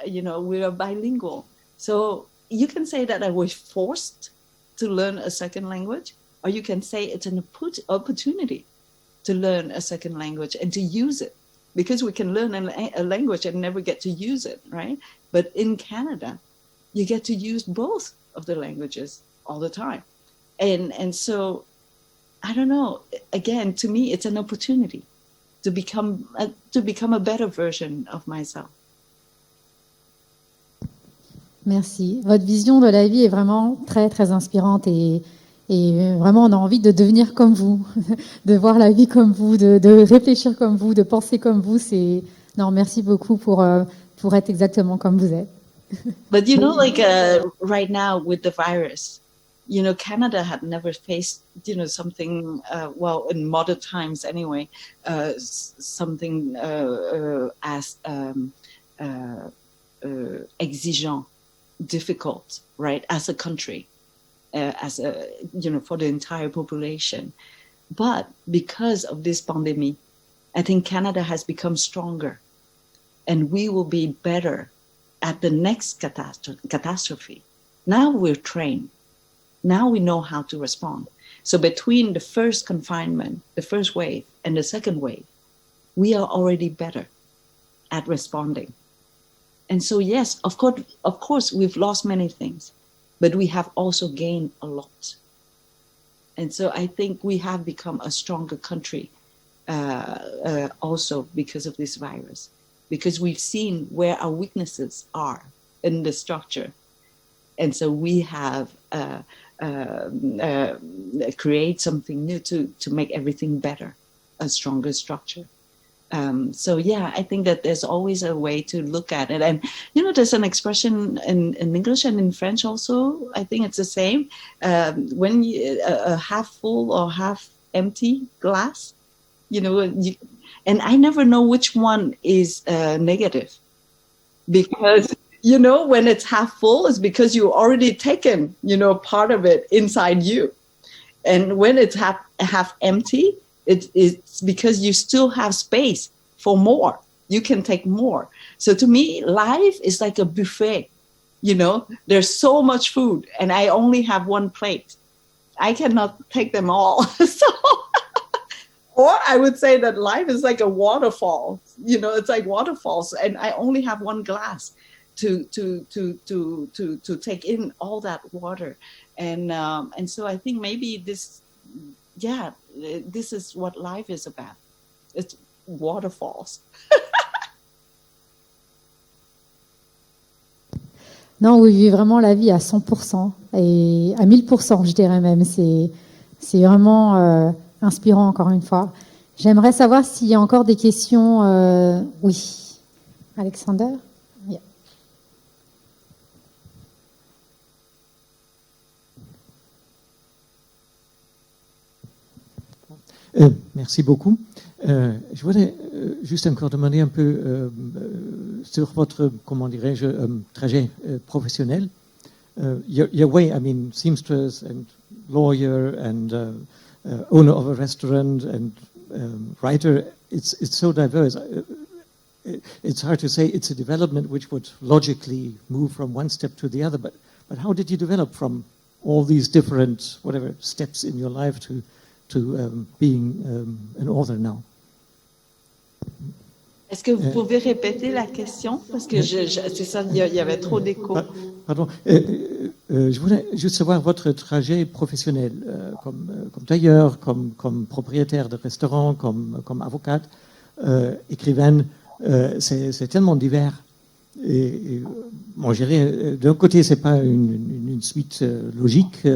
you know, we are bilingual. So you can say that I was forced to learn a second language, or you can say it's an opportunity to learn a second language and to use it, because we can learn a language and never get to use it, right? But in Canada, you get to use both of the languages all the time. And so, I don't know, again, to me, it's an opportunity to become a better version of myself. Merci. Votre vision de la vie est vraiment très, très inspirante et vraiment, on a envie de devenir comme vous, de voir la vie comme vous, de réfléchir comme vous, de penser comme vous. Non, merci beaucoup pour être exactement comme vous êtes. But you know, like right now with the virus, you know, Canada had never faced, you know, something, well, in modern times anyway, something as exigeant, difficult, right, as a country, as a, you know, for the entire population. But because of this pandemic, I think Canada has become stronger, and we will be better at the next catastrophe. Now we're trained. Now we know how to respond. So between the first confinement, the first wave, and the second wave, we are already better at responding. And so, yes, of course, we've lost many things, but we have also gained a lot. And so I think we have become a stronger country also because of this virus, because we've seen where our weaknesses are in the structure. And so we have create something new to make everything better, a stronger structure. So yeah, I think that there's always a way to look at it. And, you know, there's an expression in English and in French also, I think it's the same. When a half full or half empty glass, you know, and I never know which one is negative, because, you know, when it's half full, it's because you already taken, you know, part of it inside you. And when it's half empty, it's because you still have space for more. You can take more. So to me, life is like a buffet. You know, there's so much food and I only have one plate. I cannot take them all. So, or I would say that life is like a waterfall. You know, it's like waterfalls, and I only have one glass to take in all that water. And so I think maybe this is what life is about. It's waterfalls. Non, vous vivez vraiment la vie à 100% et à 1000%, je dirais même. C'est vraiment inspirant, encore une fois. J'aimerais savoir s'il y a encore des questions. Oui, Alexander. Yeah. Merci beaucoup. Je voudrais juste encore demander un peu sur votre, comment dirais-je, trajet professionnel. Your way, I mean, seamstress and lawyer and owner of a restaurant and writer, it's so diverse. It's hard to say it's a development which would logically move from one step to the other, but how did you develop from all these different, whatever, steps in your life to being an author now? Est-ce que vous pouvez répéter la question? Parce que c'est ça, il y avait trop d'écho. Pardon. Je voulais juste savoir votre trajet professionnel, comme tailleur, comme propriétaire de restaurant, comme avocate, écrivaine. C'est tellement divers. Bon, je dirais, d'un côté, c'est pas une suite logique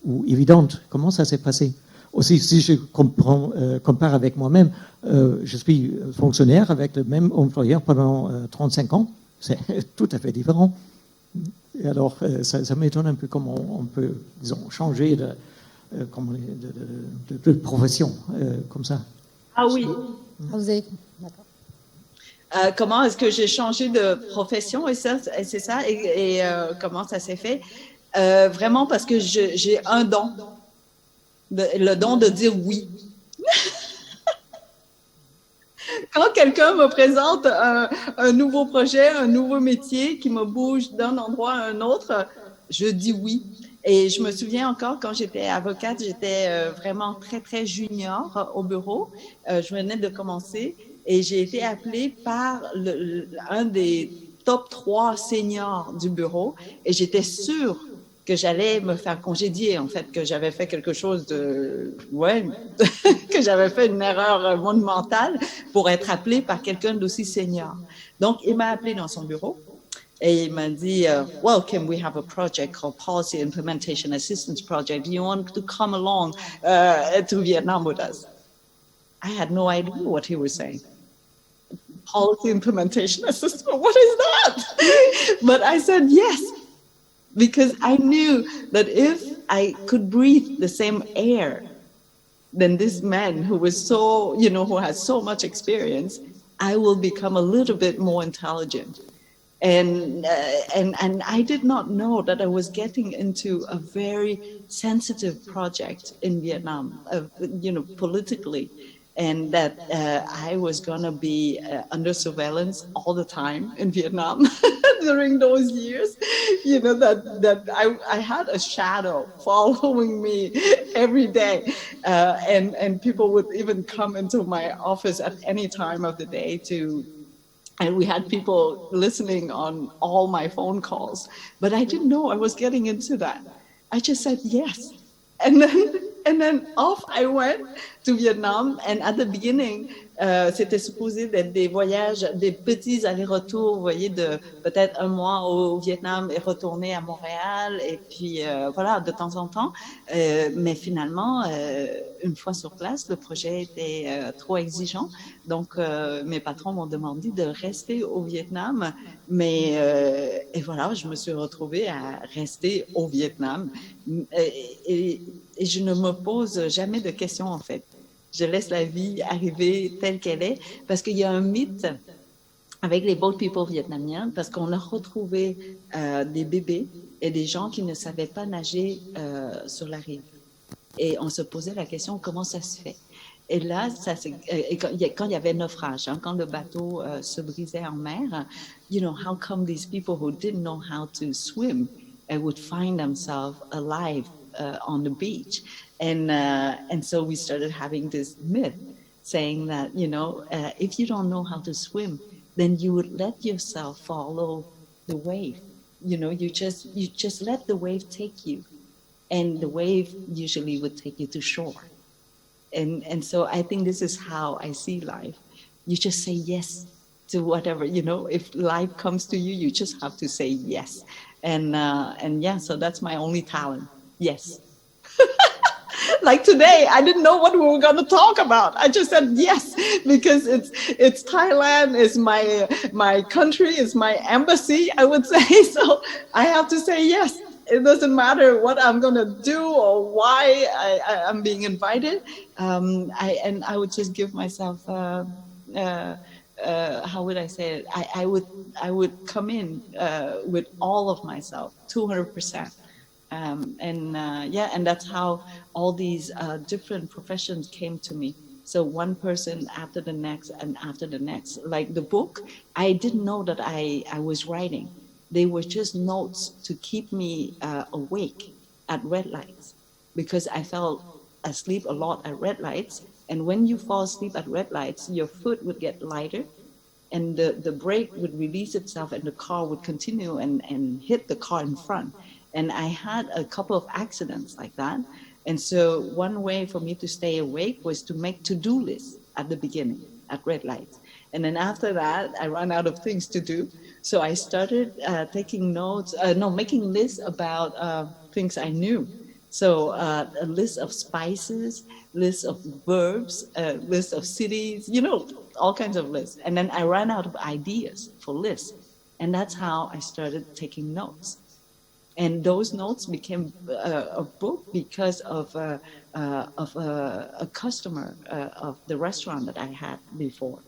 ou évidente. Comment ça s'est passé? Aussi, si je compare avec moi-même, je suis fonctionnaire avec le même employeur pendant 35 ans. C'est tout à fait différent. Et alors, ça m'étonne un peu comment on peut, disons, changer de profession comme ça. Ah oui. Ah, vous avez... D'accord. Comment est-ce que j'ai changé de profession et c'est ça et comment ça s'est fait? Vraiment parce que j'ai un don, le don de dire oui. Quand quelqu'un me présente un nouveau projet, un nouveau métier qui me bouge d'un endroit à un autre, je dis oui. Et je me souviens encore quand j'étais avocate, j'étais vraiment très, très junior au bureau. Je venais de commencer et j'ai été appelée par un des top 3 seniors du bureau et j'étais sûre que j'allais me faire congédier, en fait, que j'avais fait quelque chose de... Ouais, que j'avais fait une erreur monumentale pour être appelée par quelqu'un d'aussi senior. Donc, il m'a appelée dans son bureau et il m'a dit, well, Kim, we have a project called Policy Implementation Assistance Project. Do you want to come along to Vietnam with us? I had no idea what he was saying. Policy Implementation Assistance, what is that? But I said yes. Because I knew that if I could breathe the same air than this man who was so, you know, who has so much experience, I will become a little bit more intelligent. And I did not know that I was getting into a very sensitive project in Vietnam, you know, politically. And that I was going to be under surveillance all the time in Vietnam during those years. You know, that I had a shadow following me every day. And people would even come into my office at any time of the day and we had people listening on all my phone calls. But I didn't know I was getting into that. I just said yes. And then off I went to Vietnam. And at the beginning, c'était supposé d'être des voyages, des petits allers-retours, vous voyez, de peut-être un mois au Vietnam et retourner à Montréal. Et puis, voilà, de temps en temps. Mais finalement, une fois sur place, le projet était trop exigeant. Donc, mes patrons m'ont demandé de rester au Vietnam. Mais, et voilà, je me suis retrouvée à rester au Vietnam. Et je ne me pose jamais de questions, en fait. Je laisse la vie arriver telle qu'elle est, parce qu'il y a un mythe avec les boat people vietnamiens, parce qu'on a retrouvé des bébés et des gens qui ne savaient pas nager sur la rive. Et on se posait la question, comment ça se fait? Et là, quand il y avait naufrage, hein, quand le bateau se brisait en mer, you know, how come these people who didn't know how to swim would find themselves alive on the beach? And so we started having this myth saying that, you know, if you don't know how to swim, then you would let yourself follow the wave. You know, you just let the wave take you, and the wave usually would take you to shore. And so I think this is how I see life. You just say yes to whatever, you know, if life comes to you, you just have to say yes. And yeah, so that's my only talent. Yes. Like today, I didn't know what we were going to talk about. I just said yes, because it's Thailand, it's my country, it's my embassy, I would say. So I have to say yes. It doesn't matter what I'm going to do or why I'm being invited. I would just give myself, how would I say it? I would come in with all of myself, 200%. And that's how all these different professions came to me. So one person after the next and after the next. Like the book, I didn't know that I was writing. They were just notes to keep me awake at red lights, because I fell asleep a lot at red lights. And when you fall asleep at red lights, your foot would get lighter, and the brake would release itself, and the car would continue and hit the car in front. And I had a couple of accidents like that. And so one way for me to stay awake was to make to-do lists at the beginning, at red lights. And then after that, I ran out of things to do. So I started taking notes, making lists about things I knew. So a list of spices, list of verbs, list of cities, all kinds of lists. And then I ran out of ideas for lists. And that's how I started taking notes. And those notes became a book because of a customer of the restaurant that I had before.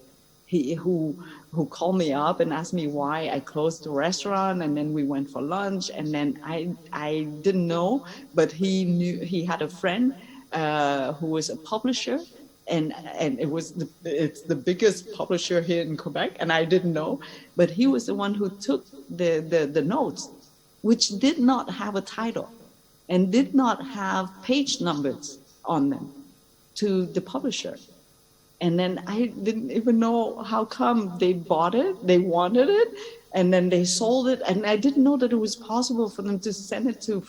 Who called me up and asked me why I closed the restaurant, and then we went for lunch, and then I didn't know, but he knew. He had a friend who was a publisher, and it's the biggest publisher here in Quebec, and I didn't know, but he was the one who took the notes, which did not have a title and did not have page numbers on them, to the publisher. And then I didn't even know how come they bought it, they wanted it, and then they sold it. And I didn't know that it was possible for them to send it to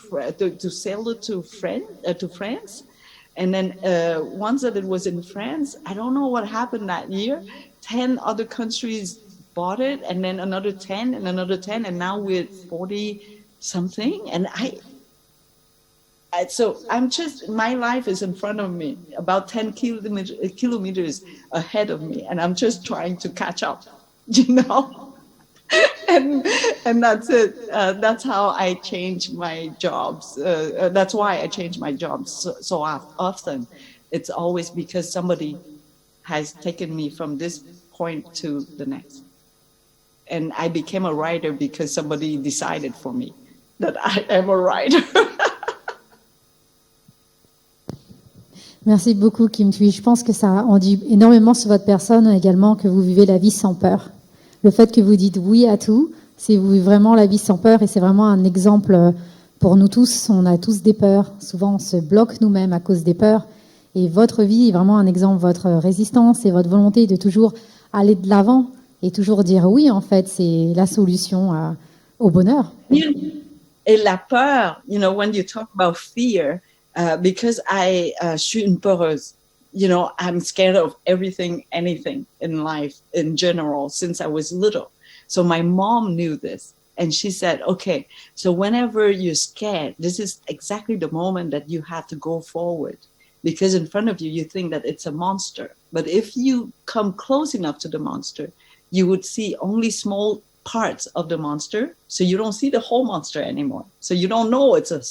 sell it to France. And then once that it was in France, I don't know what happened that year. 10 other countries bought it, and then another 10 and another 10, and now we're 40 something. And so my life is in front of me, about 10 kilometers ahead of me, and I'm just trying to catch up, and that's it. That's how I change my jobs. That's why I change my jobs so often. It's always because somebody has taken me from this point to the next. And I became a writer because somebody decided for me that I am a writer. Merci beaucoup, Kim Thúy. Je pense que ça en dit énormément sur votre personne également, que vous vivez la vie sans peur. Le fait que vous dites oui à tout, c'est vous vivez vraiment la vie sans peur, et c'est vraiment un exemple pour nous tous. On a tous des peurs. Souvent, on se bloque nous-mêmes à cause des peurs. Et votre vie est vraiment un exemple, votre résistance et votre volonté de toujours aller de l'avant et toujours dire oui, en fait, c'est la solution au bonheur. Et la peur, when you talk about fear, because I suis une peureuse. I'm scared of everything, anything in life in general since I was little. So my mom knew this, and she said, okay, so whenever you're scared, this is exactly the moment that you have to go forward, because in front of you, you think that it's a monster. But if you come close enough to the monster, you would see only small parts of the monster, so you don't see the whole monster anymore. So you don't know it's a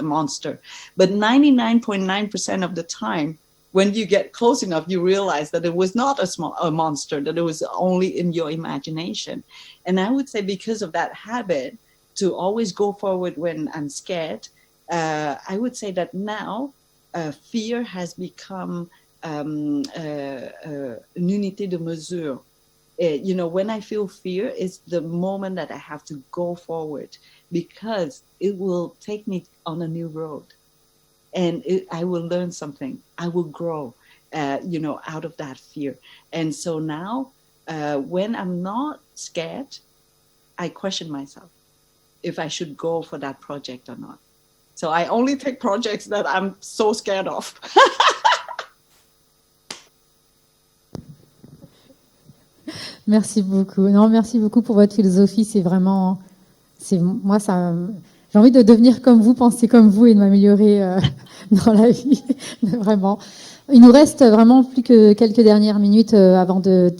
monster. But 99.9% of the time, when you get close enough, you realize that it was not a monster, that it was only in your imagination. And I would say because of that habit to always go forward when I'm scared, I would say that now fear has become une unité de mesure. When I feel fear, it's the moment that I have to go forward, because it will take me on a new road, and I will learn something. I will grow, out of that fear. And so now, when I'm not scared, I question myself if I should go for that project or not. So I only take projects that I'm so scared of. Merci beaucoup. Non, merci beaucoup pour votre philosophie. C'est vraiment, moi, ça, j'ai envie de devenir comme vous, penser comme vous et de m'améliorer dans la vie, vraiment. Il nous reste vraiment plus que quelques dernières minutes avant de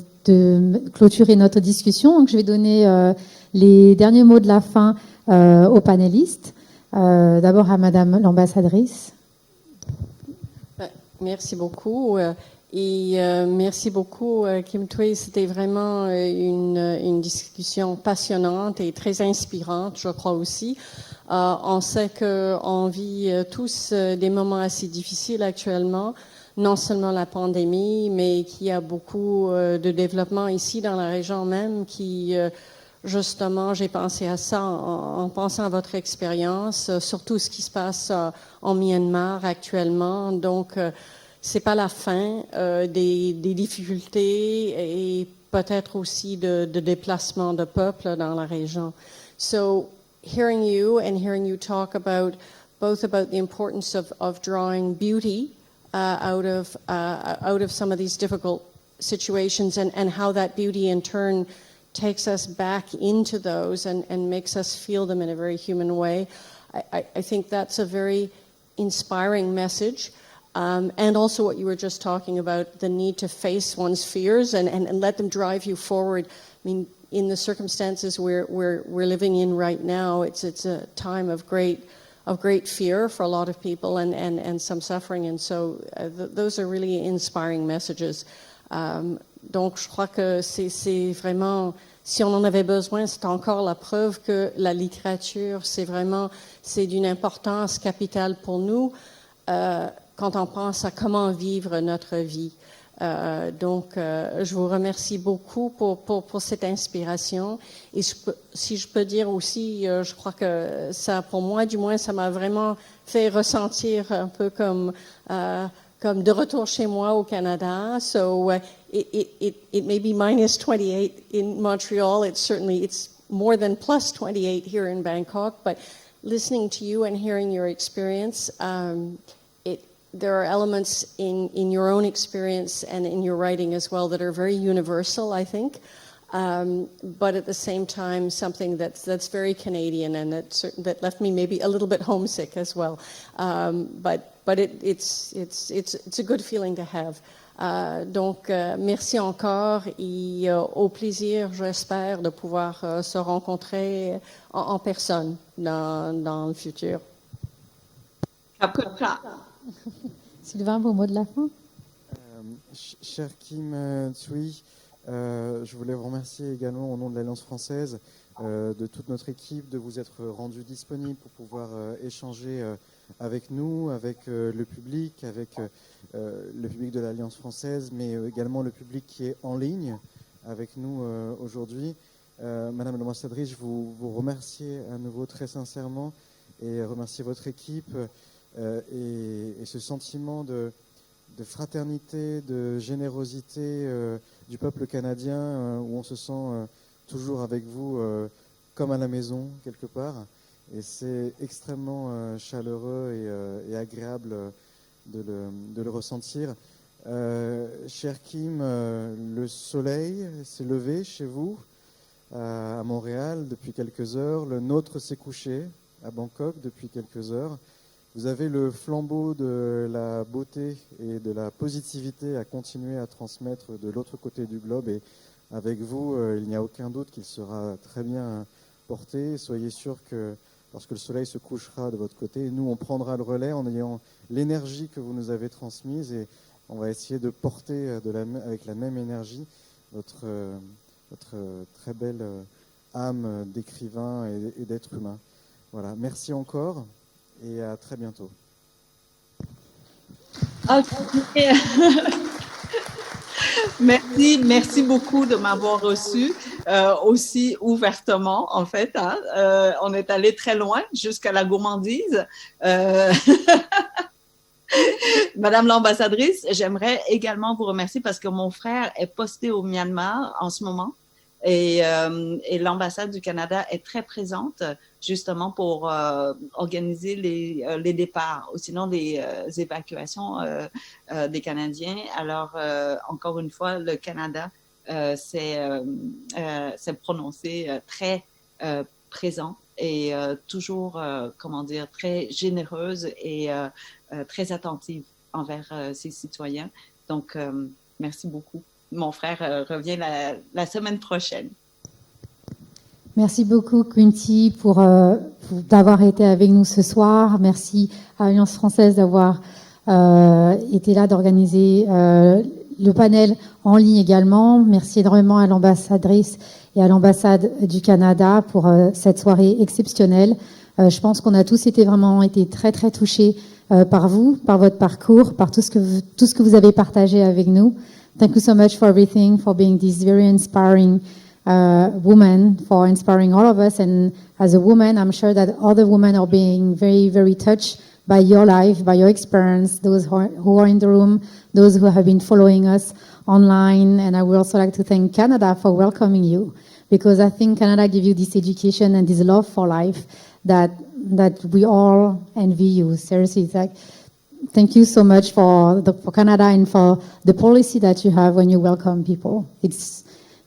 clôturer notre discussion. Donc, je vais donner les derniers mots de la fin aux panélistes. D'abord à Madame l'ambassadrice. Merci beaucoup. Et merci beaucoup, Kim Thúy. C'était vraiment une discussion passionnante et très inspirante, je crois aussi. On sait qu'on vit tous des moments assez difficiles actuellement, non seulement la pandémie, mais qu'il y a beaucoup de développement ici dans la région même qui, justement, j'ai pensé à ça en pensant à votre expérience, surtout ce qui se passe en Myanmar actuellement. Donc, c'est pas la fin des difficultés et peut-être aussi de déplacement de peuples dans la région. So hearing you talk about both about the importance of drawing beauty out of some of these difficult situations and how that beauty in turn takes us back into those and makes us feel them in a very human way. I think that's a very inspiring message. And also what you were just talking about, the need to face one's fears and let them drive you forward. I mean, in the circumstances we're living in right now, it's a time of great fear for a lot of people and some suffering. And so those are really inspiring messages. Donc je crois que c'est vraiment, si on en avait besoin, c'est encore la preuve que la littérature, c'est d'une importance capitale pour nous quand on pense à comment vivre notre vie. Donc, je vous remercie beaucoup pour cette inspiration. Et si je peux dire aussi, je crois que ça, pour moi, du moins, ça m'a vraiment fait ressentir un peu comme de retour chez moi au Canada. So, it may be minus 28 in Montreal. It's more than plus 28 here in Bangkok. But listening to you and hearing your experience, there are elements in your own experience and in your writing as well that are very universal, I think, but at the same time something that's very Canadian and that left me maybe a little bit homesick as well. But it's a good feeling to have. Donc merci encore et au plaisir, j'espère, de pouvoir se rencontrer en personne dans le futur. Sylvain, vos mots de la fin. Cher Kim Thúy, je voulais vous remercier également au nom de l'Alliance française, de toute notre équipe, de vous être rendu disponible pour pouvoir échanger avec nous, avec le public de l'Alliance française, mais également le public qui est en ligne avec nous aujourd'hui. Madame l'ambassadrice, je vous remercie à nouveau très sincèrement et remercier votre équipe. Et ce sentiment de fraternité, de générosité du peuple canadien, où on se sent toujours avec vous comme à la maison quelque part. Et c'est extrêmement chaleureux et agréable de le ressentir. Cher Kim, le soleil s'est levé chez vous à Montréal depuis quelques heures. Le nôtre s'est couché à Bangkok depuis quelques heures. Vous avez le flambeau de la beauté et de la positivité à continuer à transmettre de l'autre côté du globe. Et avec vous, il n'y a aucun doute qu'il sera très bien porté. Soyez sûrs que lorsque le soleil se couchera de votre côté, nous, on prendra le relais en ayant l'énergie que vous nous avez transmise et on va essayer de porter avec la même énergie votre très belle âme d'écrivain et d'être humain. Voilà, merci encore. Et à très bientôt. Okay. Merci beaucoup de m'avoir reçu aussi ouvertement, en fait. On est allé très loin, jusqu'à la gourmandise. Madame l'ambassadrice, j'aimerais également vous remercier parce que mon frère est posté au Myanmar en ce moment. Et l'ambassade du Canada est très présente justement pour organiser les départs ou sinon des évacuations des Canadiens. Alors, encore une fois, le Canada s'est prononcé très présent et toujours, très généreuse et très attentive envers ses citoyens. Donc, merci beaucoup. Mon frère revient la semaine prochaine. Merci beaucoup, Kunti, pour d'avoir été avec nous ce soir. Merci à l'Alliance française d'avoir été là, d'organiser le panel en ligne également. Merci énormément à l'ambassadrice et à l'ambassade du Canada pour cette soirée exceptionnelle. Je pense qu'on a tous été très, très touchés par vous, par votre parcours, par tout ce que vous avez partagé avec nous. Thank you so much for everything, for being this very inspiring woman, for inspiring all of us. And as a woman, I'm sure that other women are being very, very touched by your life, by your experience, those who are in the room, those who have been following us online. And I would also like to thank Canada for welcoming you, because I think Canada gives you this education and this love for life that we all envy you. Seriously, it's like, thank you so much for Canada and for the policy that you have when you welcome people.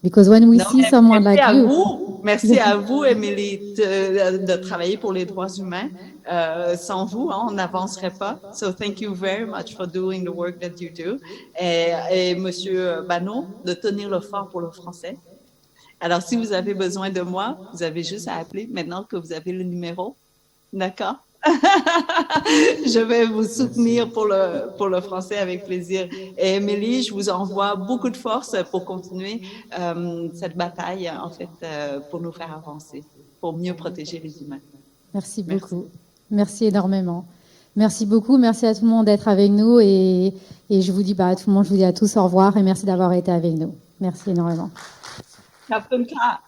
Because when we Non, see mais someone like you, merci à vous, Émilie, de travailler pour les droits humains. Sans vous, hein, on n'avancerait pas. So thank you very much for doing the work that you do. Et Monsieur Bano, de tenir le fort pour le français. Alors, si vous avez besoin de moi, vous avez juste à appeler maintenant que vous avez le numéro. D'accord? Je vais vous soutenir pour le français avec plaisir. Et Émilie, je vous envoie beaucoup de force pour continuer cette bataille, en fait, pour nous faire avancer, pour mieux protéger les humains. merci beaucoup. Merci énormément. Merci beaucoup. Merci à tout le monde d'être avec nous. Et je vous dis à tout le monde, je vous dis à tous au revoir et merci d'avoir été avec nous. Merci énormément. Captain Ka.